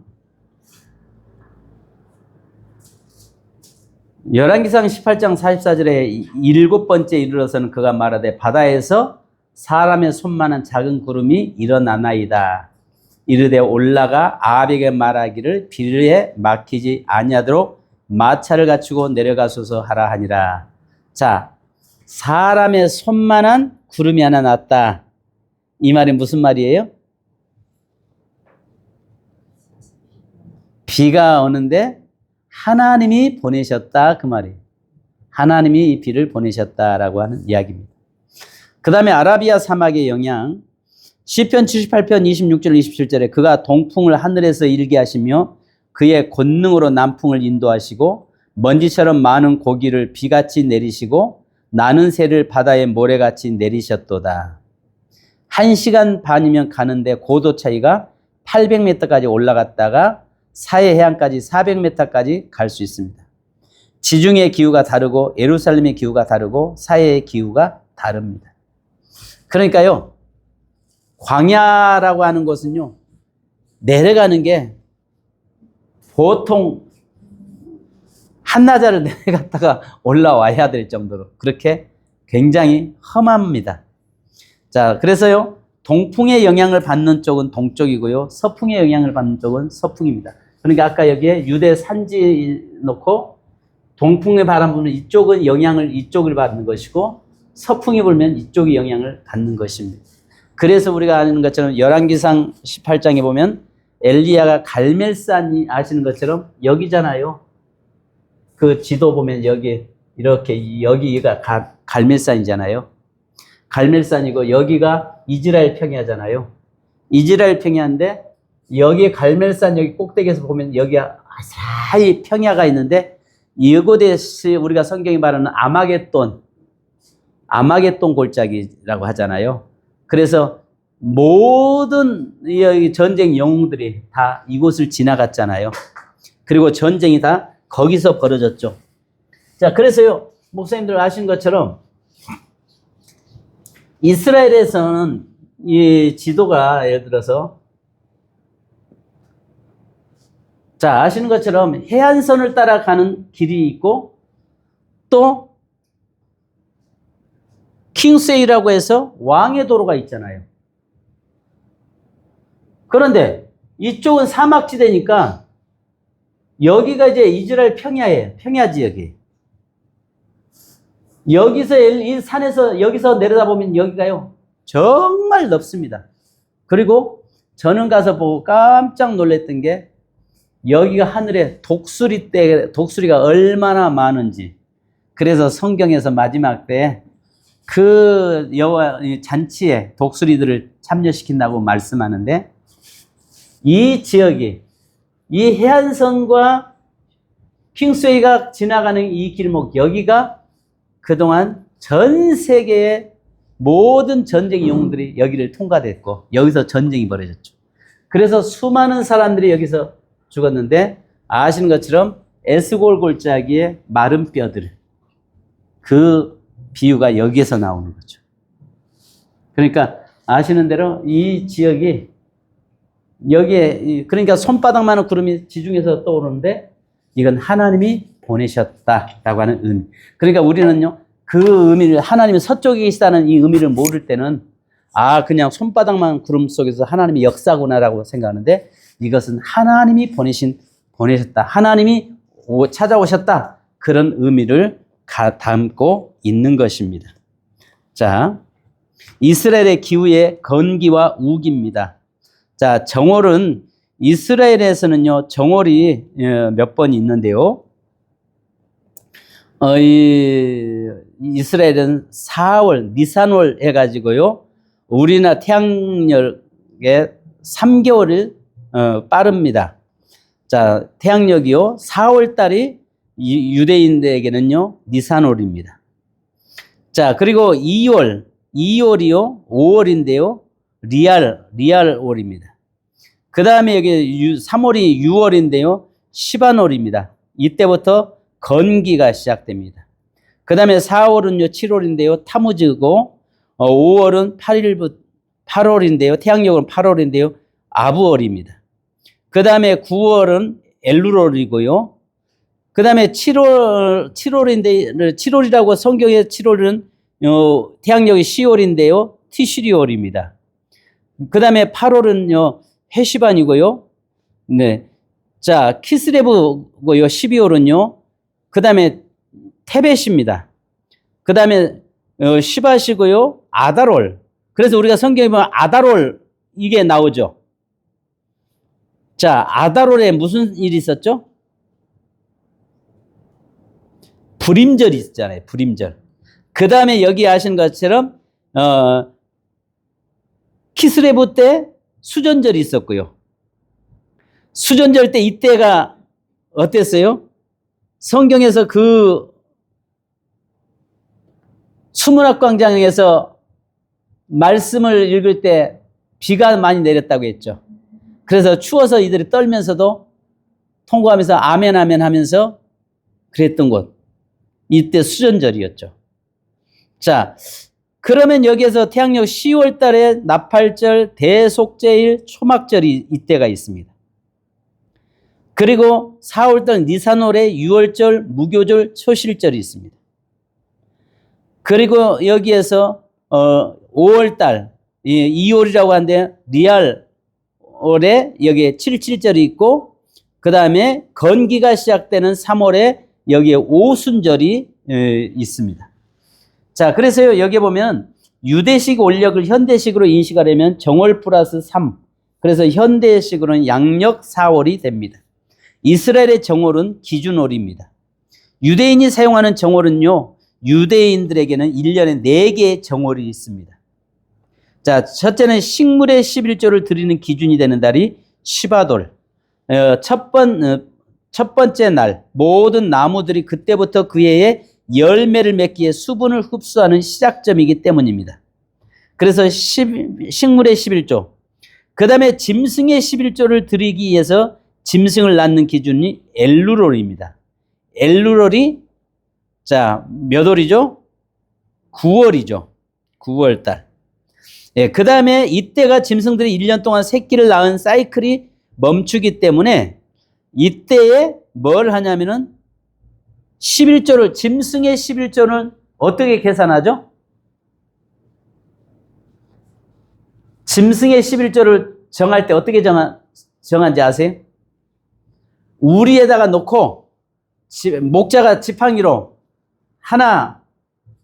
열왕기상 18장 44절에 7번째 이르러서는 그가 말하되 바다에서 사람의 손만한 작은 구름이 일어나나이다. 이르되 올라가 아합에게 말하기를 비르에 막히지 아니하도록 마차를 갖추고 내려가소서 하라 하니라. 자, 사람의 손만한 구름이 하나 났다. 이 말이 무슨 말이에요? 비가 오는데 하나님이 보내셨다, 그 말이에요. 하나님이 이 비를 보내셨다라고 하는 이야기입니다. 그 다음에 아라비아 사막의 영향. 시편 78편 26절 27절에 그가 동풍을 하늘에서 일게 하시며 그의 권능으로 남풍을 인도하시고 먼지처럼 많은 고기를 비같이 내리시고 나는 새를 바다의 모래같이 내리셨도다. 1시간 반이면 가는데 고도 차이가 800m까지 올라갔다가 사해 해안까지 400m까지 갈 수 있습니다. 지중해의 기후가 다르고 예루살렘의 기후가 다르고 사해의 기후가 다릅니다. 그러니까요, 광야라고 하는 것은요, 내려가는 게 보통 한나절을 내려갔다가 올라와야 될 정도로 그렇게 굉장히 험합니다. 자, 그래서요, 동풍의 영향을 받는 쪽은 동쪽이고요, 서풍의 영향을 받는 쪽은 서풍입니다. 그러니까 아까 여기에 유대 산지 놓고 동풍의 바람 부는 이쪽은 영향을 이쪽을 받는 것이고 서풍이 불면 이쪽이 영향을 받는 것입니다. 그래서 우리가 아는 것처럼 열왕기상 18장에 보면 엘리야가 갈멜산이 아시는 것처럼 여기잖아요. 그 지도 보면 여기 이렇게 여기가 갈멜산이잖아요. 갈멜산이고 여기가 이스라엘 평야잖아요. 이스라엘 평야인데 여기 갈멜산 여기 꼭대기에서 보면 여기가 사이 평야가 있는데 이곳에 우리가 성경이 말하는 아마겟돈 골짜기라고 하잖아요. 그래서 모든 전쟁 영웅들이 다 이곳을 지나갔잖아요. 그리고 전쟁이 다 거기서 벌어졌죠. 자, 그래서요, 목사님들 아시는 것처럼 이스라엘에서는 이 지도가 예를 들어서 자, 아시는 것처럼 해안선을 따라가는 길이 있고 또 킹스웨이라고 해서 왕의 도로가 있잖아요. 그런데 이쪽은 사막지대니까 여기가 이제 이스라엘 평야예요. 평야 지역이. 여기서 이 산에서 여기서 내려다보면 여기가요, 정말 넓습니다. 그리고 저는 가서 보고 깜짝 놀랐던 게 여기가 하늘에 독수리가 얼마나 많은지. 그래서 성경에서 마지막 때 그 여호와 잔치에 독수리들을 참여시킨다고 말씀하는데 이 지역이 이 해안선과 킹스웨이가 지나가는 이 길목 여기가 그동안 전 세계의 모든 전쟁 영웅들이 여기를 통과됐고 여기서 전쟁이 벌어졌죠. 그래서 수많은 사람들이 여기서 죽었는데 아시는 것처럼 에스골 골짜기의 마른 뼈들, 그 비유가 여기에서 나오는 거죠. 그러니까 아시는 대로 이 지역이 여기에, 그러니까 손바닥만한 구름이 지중해서 떠오르는데 이건 하나님이 보내셨다라고 하는 의미. 그러니까 우리는요, 그 의미를, 하나님이 서쪽에 계시다는 이 의미를 모를 때는 그냥 손바닥만 구름 속에서 하나님이 역사구나라고 생각하는데 이것은 하나님이 보내셨다. 하나님이 찾아오셨다. 그런 의미를 담고 있는 것입니다. 자, 이스라엘의 기후의 건기와 우기입니다. 자, 정월은 이스라엘에서는요, 정월이 몇 번 있는데요. 이스라엘은 4월, 니산월 해가지고요, 우리나라 태양력의 3개월을 빠릅니다. 자, 태양력이요, 4월 달이 유대인들에게는요, 니산월입니다. 자, 그리고 2월이요, 5월인데요, 리알월입니다. 그 다음에 여기 3월이 6월인데요, 시반월입니다. 이때부터 건기가 시작됩니다. 그 다음에 4월은요, 7월인데요, 타무즈고, 5월은 8월인데요, 태양력은 8월인데요, 아부월입니다. 그 다음에 9월은 엘루월이고요. 그 다음에 7월이라고 성경의 7월은 태양력이 10월인데요, 티슈리월입니다. 그 다음에 8월은요, 해시반이고요. 네. 자, 키스레브고요, 12월은요. 그 다음에 테벳입니다. 그 다음에 시바시고요, 아달월. 그래서 우리가 성경에 보면 아달월 이게 나오죠. 자, 아달월에 무슨 일이 있었죠? 불임절이 있잖아요. 불임절. 그 다음에 여기 아시는 것처럼 키스레브 때 수전절이 있었고요. 수전절 때 이때가 어땠어요? 성경에서 그 수문학광장에서 말씀을 읽을 때 비가 많이 내렸다고 했죠. 그래서 추워서 이들이 떨면서도 통곡하면서 아멘 아멘 하면서 그랬던 곳. 이때 수전절이었죠. 자, 그러면 여기에서 태양력 10월 달에 나팔절, 대속제일, 초막절이 이때가 있습니다. 그리고 4월 달 니산월에 6월절, 무교절, 초실절이 있습니다. 그리고 여기에서 5월 달, 2월이라고 하는데 리알월에 여기에 77절이 있고, 그 다음에 건기가 시작되는 3월에 여기에 오순절이 있습니다. 자, 그래서요, 여기 보면 유대식 원력을 현대식으로 인식하려면 정월 플러스 3. 그래서 현대식으로는 양력 4월이 됩니다. 이스라엘의 정월은 기준월입니다. 유대인이 사용하는 정월은요, 유대인들에게는 1년에 4개의 정월이 있습니다. 자, 첫째는 식물의 11조를 드리는 기준이 되는 달이 시바돌. 첫 번째 날, 모든 나무들이 그때부터 그 해에 열매를 맺기에 수분을 흡수하는 시작점이기 때문입니다. 그래서 식물의 11조. 그 다음에 짐승의 11조를 드리기 위해서 짐승을 낳는 기준이 엘루롤입니다. 엘루롤이 자, 몇 월이죠? 9월이죠. 9월 달. 예, 그 다음에 이때가 짐승들이 1년 동안 새끼를 낳은 사이클이 멈추기 때문에 이때에 뭘 하냐면은 11조를, 짐승의 11조는 어떻게 계산하죠? 짐승의 11조를 정할 때 어떻게 정한지 아세요? 우리에다가 놓고 목자가 지팡이로 하나,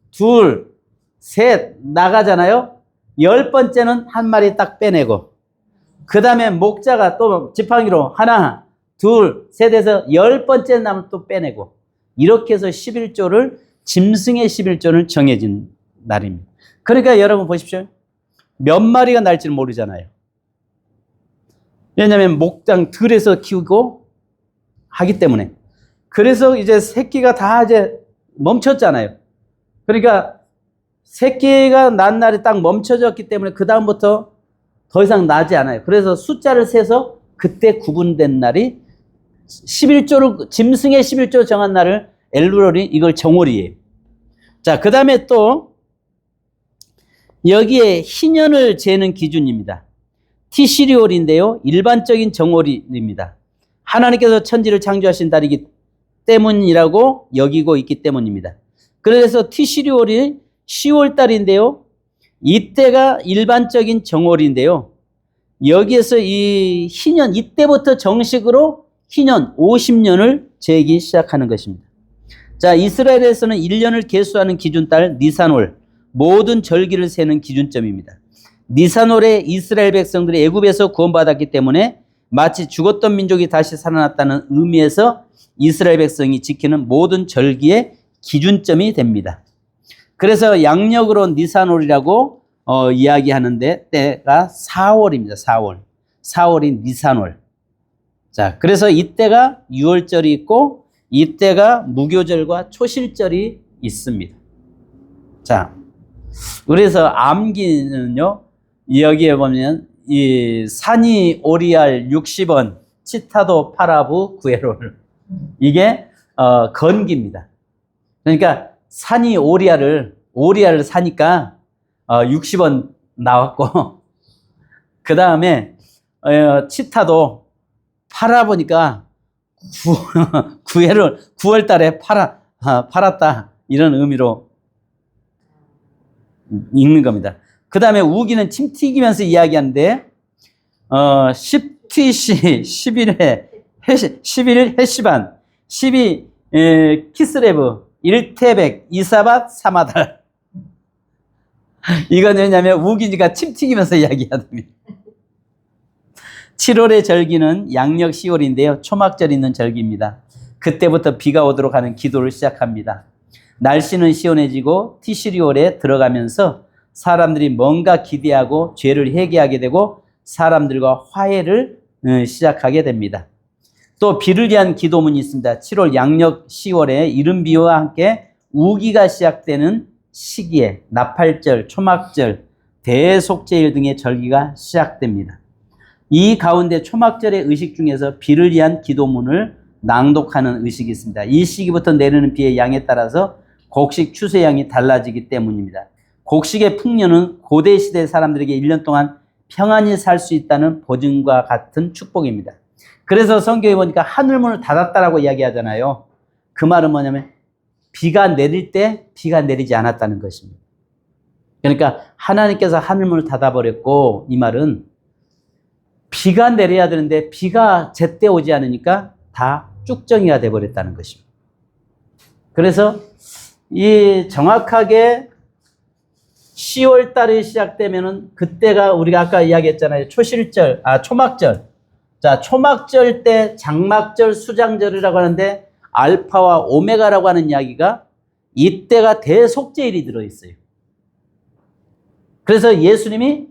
둘, 셋 나가잖아요. 10번째는 한 마리 딱 빼내고, 그 다음에 목자가 또 지팡이로 하나, 둘, 셋 해서 10번째 나면 또 빼내고, 이렇게 해서 11조를, 짐승의 11조를 정해진 날입니다. 그러니까 여러분 보십시오. 몇 마리가 날지는 모르잖아요. 왜냐하면 목장 들에서 키우고 하기 때문에. 그래서 이제 새끼가 다 이제 멈췄잖아요. 그러니까 새끼가 난 날이 딱 멈춰졌기 때문에 그 다음부터 더 이상 나지 않아요. 그래서 숫자를 세서 그때 구분된 날이 11조를, 짐승의 11조 정한 날을 엘루월이 이걸 정월이에요. 자, 그 다음에 또 여기에 희년을 재는 기준입니다. 티시리올인데요. 일반적인 정월입니다. 하나님께서 천지를 창조하신 달이기 때문이라고 여기고 있기 때문입니다. 그래서 티시리올이 10월 달인데요. 이때가 일반적인 정월인데요. 여기에서 이 희년, 이때부터 정식으로 희년 50년을 재기 시작하는 것입니다. 자, 이스라엘에서는 1년을 계수하는 기준달 니산월, 모든 절기를 세는 기준점입니다. 니산월에 이스라엘 백성들이 애굽에서 구원받았기 때문에 마치 죽었던 민족이 다시 살아났다는 의미에서 이스라엘 백성이 지키는 모든 절기의 기준점이 됩니다. 그래서 양력으로 니산월이라고 이야기하는데 때가 4월입니다. 4월. 4월이 니산월. 자, 그래서 이때가 6월절이 있고 이때가 무교절과 초실절이 있습니다. 자, 그래서 암기는요. 여기에 보면 이 사니 오리알 60원, 치타도 파라부 구에롤. 이게 건기입니다. 그러니까 사니 오리알을 사니까 60원 나왔고 그 다음에 치타도 팔아보니까 9월 달에 팔았다 이런 의미로 읽는 겁니다. 그 다음에 우기는 침 튀기면서 이야기하는데 10티시 11일 해시반 12 키스레브 1태백 이사밭 사마달. 이건 왜냐하면 우기니까 침 튀기면서 이야기하답니다. 7월의 절기는 양력 10월인데요. 초막절 있는 절기입니다. 그때부터 비가 오도록 하는 기도를 시작합니다. 날씨는 시원해지고 티시리월에 들어가면서 사람들이 뭔가 기대하고 죄를 회개하게 되고 사람들과 화해를 시작하게 됩니다. 또 비를 위한 기도문이 있습니다. 7월 양력 10월에 이른비와 함께 우기가 시작되는 시기에 나팔절, 초막절, 대속죄일 등의 절기가 시작됩니다. 이 가운데 초막절의 의식 중에서 비를 위한 기도문을 낭독하는 의식이 있습니다. 이 시기부터 내리는 비의 양에 따라서 곡식 추수량이 달라지기 때문입니다. 곡식의 풍년은 고대시대 사람들에게 1년 동안 평안히 살 수 있다는 보증과 같은 축복입니다. 그래서 성경에 보니까 하늘문을 닫았다라고 이야기하잖아요. 그 말은 뭐냐면 비가 내릴 때 비가 내리지 않았다는 것입니다. 그러니까 하나님께서 하늘문을 닫아버렸고 이 말은 비가 내려야 되는데 비가 제때 오지 않으니까 다 쭉정이가 돼버렸다는 것입니다. 그래서 이 정확하게 10월 달이 시작되면은 그때가 우리가 아까 이야기했잖아요. 초막절. 자, 초막절 때 장막절, 수장절이라고 하는데 알파와 오메가라고 하는 이야기가 이때가 대속죄일이 들어있어요. 그래서 예수님이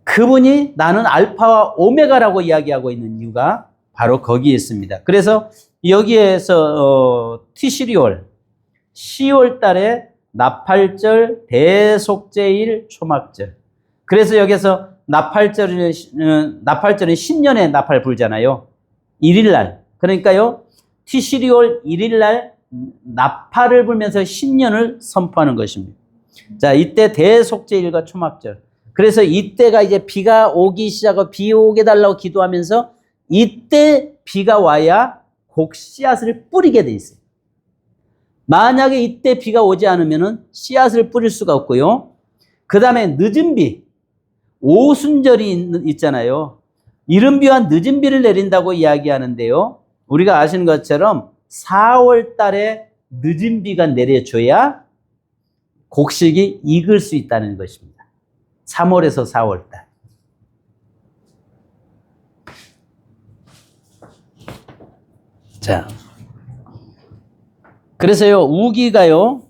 그분이 나는 알파와 오메가라고 이야기하고 있는 이유가 바로 거기에 있습니다. 그래서 여기에서 티시리월 10월 달에 나팔절, 대속죄일, 초막절. 그래서 여기서 나팔절은 10년에 나팔 불잖아요. 1일날. 그러니까요, 티시리월 1일날 나팔을 불면서 10년을 선포하는 것입니다. 자, 이때 대속죄일과 초막절. 그래서 이때가 이제 비가 오기 시작하고 비 오게 달라고 기도하면서 이때 비가 와야 곡 씨앗을 뿌리게 돼 있어요. 만약에 이때 비가 오지 않으면 씨앗을 뿌릴 수가 없고요. 그 다음에 늦은 비, 오순절이 있잖아요. 이른 비와 늦은 비를 내린다고 이야기하는데요. 우리가 아시는 것처럼 4월 달에 늦은 비가 내려줘야 곡식이 익을 수 있다는 것입니다. 3월에서 4월 달. 자. 그래서요, 우기가요,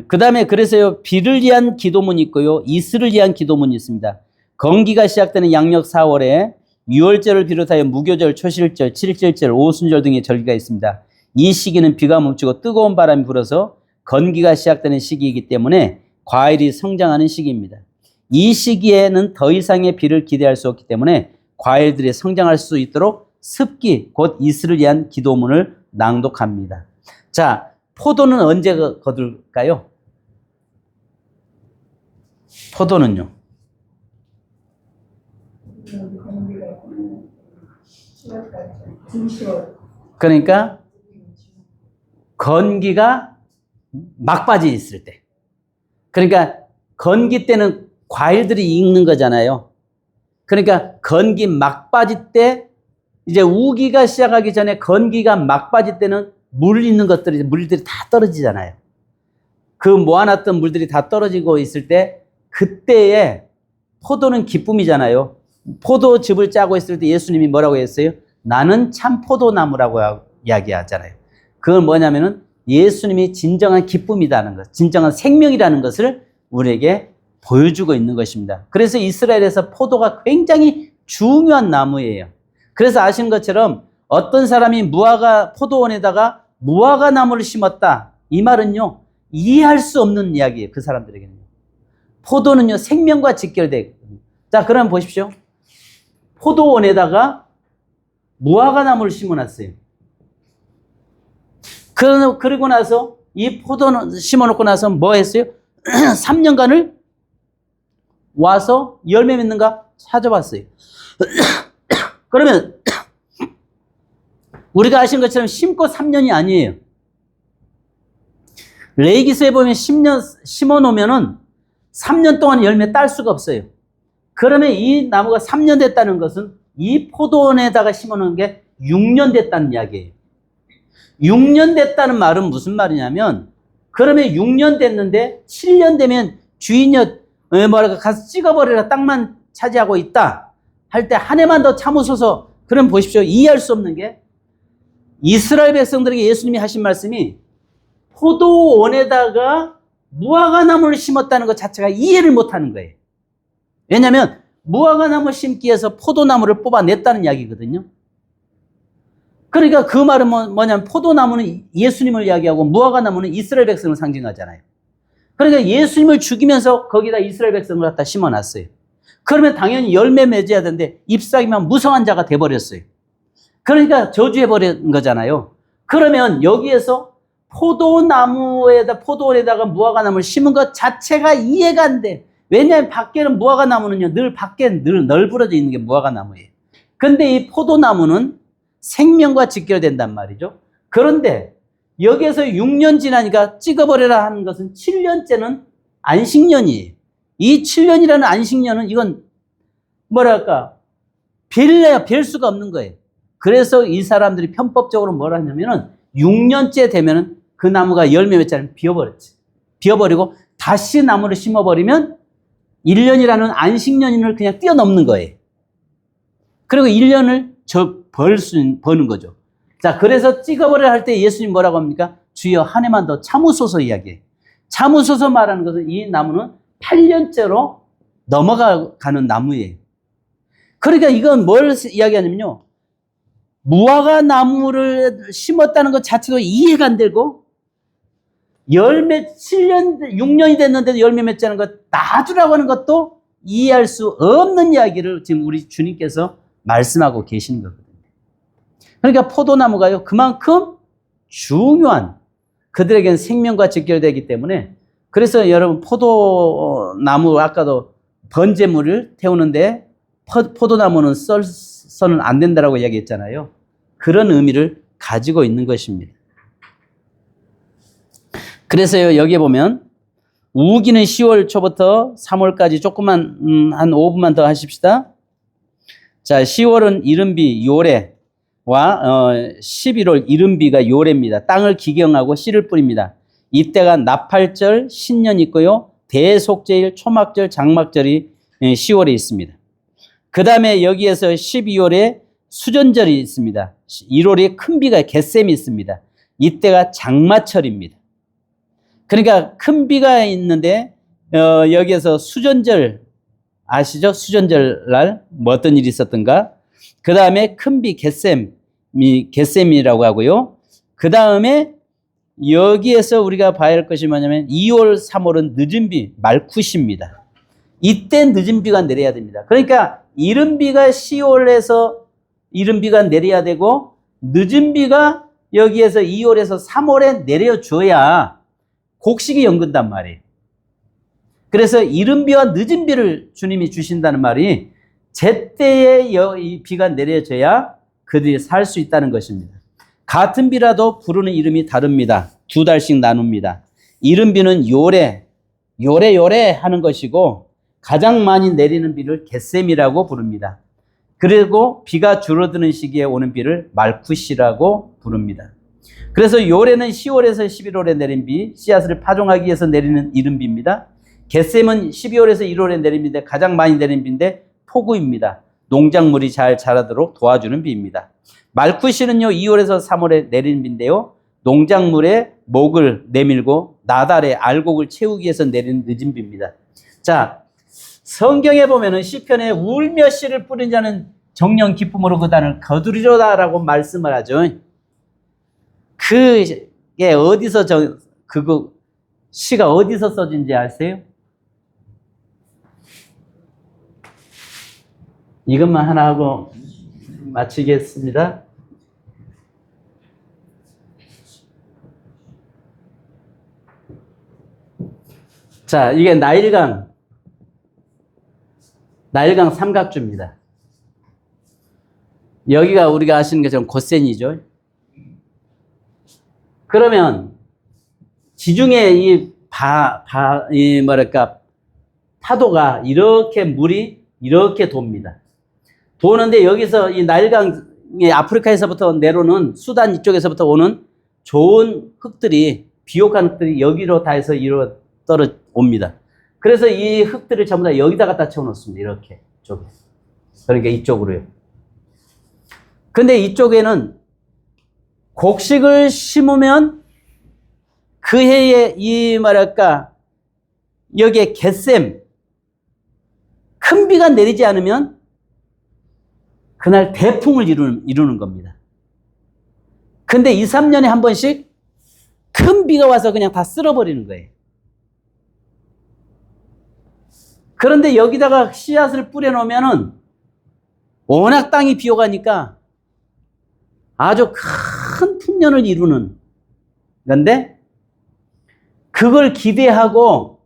그 다음에 그래서요, 비를 위한 기도문이 있고요, 이슬을 위한 기도문이 있습니다. 건기가 시작되는 양력 4월에 6월절을 비롯하여 무교절, 초실절, 7.7절, 오순절 등의 절기가 있습니다. 이 시기는 비가 멈추고 뜨거운 바람이 불어서 건기가 시작되는 시기이기 때문에 과일이 성장하는 시기입니다. 이 시기에는 더 이상의 비를 기대할 수 없기 때문에 과일들이 성장할 수 있도록 습기, 곧 이슬을 위한 기도문을 낭독합니다. 자, 포도는 언제 거둘까요? 포도는요? 그러니까 건기가 막바지에 있을 때. 그러니까 건기 때는 과일들이 익는 거잖아요. 그러니까 건기 막바지 때 이제 우기가 시작하기 전에 건기가 막바지 때는 물 있는 것들이 물들이 다 떨어지잖아요. 그 모아놨던 물들이 다 떨어지고 있을 때 그때에 포도는 기쁨이잖아요. 포도즙을 짜고 있을 때 예수님이 뭐라고 했어요? 나는 참 포도나무라고 이야기하잖아요. 그건 뭐냐면은 예수님이 진정한 기쁨이라는 것, 진정한 생명이라는 것을 우리에게 보여주고 있는 것입니다. 그래서 이스라엘에서 포도가 굉장히 중요한 나무예요. 그래서 아시는 것처럼 어떤 사람이 포도원에다가 무화과 나무를 심었다. 이 말은요, 이해할 수 없는 이야기예요. 그 사람들에게는. 포도는요, 생명과 직결되어 있거든요. 자, 그럼 보십시오. 포도원에다가 무화과 나무를 심어놨어요. 그리고 나서 이 포도는 심어놓고 나서 뭐 했어요? 3년간을 와서 열매 맺는가 찾아봤어요. 그러면 우리가 아시는 것처럼 심고 3년이 아니에요. 레위기서에 보면 심어 놓으면은 3년 동안 열매 딸 수가 없어요. 그러면 이 나무가 3년 됐다는 것은 이 포도원에다가 심어 놓은 게 6년 됐다는 이야기예요. 6년 됐다는 말은 무슨 말이냐면, 그러면 6년 됐는데 7년 되면 주인이 가서 찍어버리라, 땅만 차지하고 있다 할 때 한 해만 더 참으소서. 그럼 보십시오. 이해할 수 없는 게 이스라엘 백성들에게 예수님이 하신 말씀이 포도원에다가 무화과 나무를 심었다는 것 자체가 이해를 못하는 거예요. 왜냐하면 무화과 나무 심기 위해서 포도나무를 뽑아냈다는 이야기거든요. 그러니까 그 말은 뭐냐면 포도나무는 예수님을 이야기하고 무화과 나무는 이스라엘 백성을 상징하잖아요. 그러니까 예수님을 죽이면서 거기다 이스라엘 백성을 갖다 심어놨어요. 그러면 당연히 열매 맺어야 되는데 잎사귀만 무성한 자가 돼버렸어요. 그러니까 저주해버린 거잖아요. 그러면 여기에서 포도원에다가 무화과 나무를 심은 것 자체가 이해가 안 돼. 왜냐하면 밖에는 무화과 나무는요, 밖에 늘 널브러져 있는 게 무화과 나무예요. 근데 이 포도나무는 생명과 직결된단 말이죠. 그런데 여기에서 6년 지나니까 찍어버려라 하는 것은 7년째는 안식년이에요. 이 7년이라는 안식년은 이건 뭐랄까, 별 수가 없는 거예요. 그래서 이 사람들이 편법적으로 뭘 하냐면은 6년째 되면은 그 나무가 열매 맺자면 비워버렸지. 비워버리고 다시 나무를 심어버리면 1년이라는 안식년을 그냥 뛰어넘는 거예요. 그리고 1년을 버는 거죠. 자, 그래서 찍어버려야 할 때 예수님 뭐라고 합니까? 주여 한 해만 더 참으소서 이야기해요. 참으소서 말하는 것은 이 나무는 8년째로 넘어가는 나무예요. 그러니까 이건 뭘 이야기하냐면요, 무화과 나무를 심었다는 것 자체도 이해가 안 되고, 6년이 됐는데도 열매 맺자는 것, 놔두라고 하는 것도 이해할 수 없는 이야기를 지금 우리 주님께서 말씀하고 계시는 거거든요. 그러니까 포도나무가요, 그만큼 중요한, 그들에게는 생명과 직결되기 때문에, 그래서 여러분 포도나무, 아까도 번제물을 태우는데 포도나무는 썰서는 안 된다라고 이야기했잖아요. 그런 의미를 가지고 있는 것입니다. 그래서요, 여기에 보면 우기는 10월 초부터 3월까지 조금만 한 5분만 더 하십시다. 자, 10월은 이른비 요래와 11월 이른비가 요래입니다. 땅을 기경하고 씨를 뿌립니다. 이때가 나팔절, 신년 있고요, 대속제일, 초막절, 장막절이 10월에 있습니다. 그 다음에 여기에서 12월에 수전절이 있습니다. 1월에 큰 비가 겟셈이 있습니다. 이때가 장마철입니다. 그러니까 큰 비가 있는데 여기에서 수전절 아시죠? 수전절 날 뭐 어떤 일이 있었던가. 그 다음에 큰 비 겟셈이라고 하고요. 그 다음에 여기에서 우리가 봐야 할 것이 뭐냐면 2월, 3월은 늦은 비, 말쿠시입니다. 이때 늦은 비가 내려야 됩니다. 그러니까 이른 비가 10월에서 이른 비가 내려야 되고 늦은 비가 여기에서 2월에서 3월에 내려줘야 곡식이 연근단 말이에요. 그래서 이른 비와 늦은 비를 주님이 주신다는 말이 제때에 이 비가 내려져야 그들이 살 수 있다는 것입니다. 같은 비라도 부르는 이름이 다릅니다. 2달씩 나눕니다. 이른 비는 요래 하는 것이고 가장 많이 내리는 비를 겟셈이라고 부릅니다. 그리고 비가 줄어드는 시기에 오는 비를 말쿠시라고 부릅니다. 그래서 요래는 10월에서 11월에 내린 비, 씨앗을 파종하기 위해서 내리는 이른 비입니다. 겟셈은 12월에서 1월에 내린 비인데 가장 많이 내린 비인데 폭우입니다. 농작물이 잘 자라도록 도와주는 비입니다. 말쿠시는요 2월에서 3월에 내리는 비인데요. 농작물의 목을 내밀고 나달의 알곡을 채우기 위해서 내리는 늦은 비입니다. 자, 성경에 보면은 시편에 울며 씨를 뿌린 자는 정령 기쁨으로 그 단을 거두리로다라고 말씀을 하죠. 그게 어디서 그거 시가 어디서 써진지 아세요? 이것만 하나 하고 마치겠습니다. 자, 이게 나일강 삼각주입니다. 여기가 우리가 아시는 것처럼 고센이죠. 그러면 지중해 이 파도가 이렇게 물이 이렇게 돕니다. 도는데 여기서 이 나일강의 아프리카에서부터 내려오는 수단 이쪽에서부터 오는 좋은 흙들이 비옥한 흙들이 여기로 다 해서 떨어옵니다. 그래서 이 흙들을 전부 다 여기다 갖다 채워놓습니다. 이렇게 쪽에. 그러니까 이쪽으로요. 근데 이쪽에는 곡식을 심으면 그 해에 여기에 겟셈 큰 비가 내리지 않으면 그날 대풍을 이루는 겁니다. 근데 2, 3년에 한 번씩 큰 비가 와서 그냥 다 쓸어버리는 거예요. 그런데 여기다가 씨앗을 뿌려놓으면은 워낙 땅이 비어가니까 아주 큰 풍년을 이루는 건데 그걸 기대하고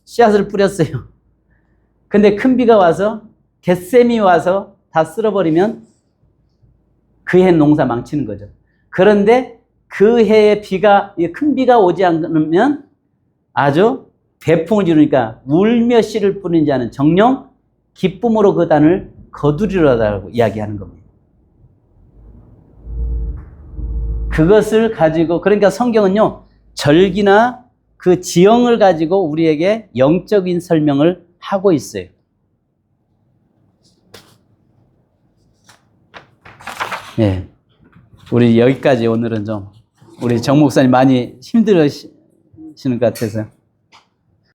씨앗을 뿌렸어요. 근데 큰 비가 와서 겟셈이 와서 다 쓸어버리면 그 해 농사 망치는 거죠. 그런데 그 해에 큰 비가 오지 않으면 아주 대풍을 이루니까 울며 씨를 뿌린 자는 정녕 기쁨으로 그 단을 거두리로다라고 이야기하는 겁니다. 그것을 가지고 그러니까 성경은요 절기나 그 지형을 가지고 우리에게 영적인 설명을 하고 있어요. 네, 우리 여기까지 오늘은 좀 우리 정 목사님 많이 힘들으시는 것 같아서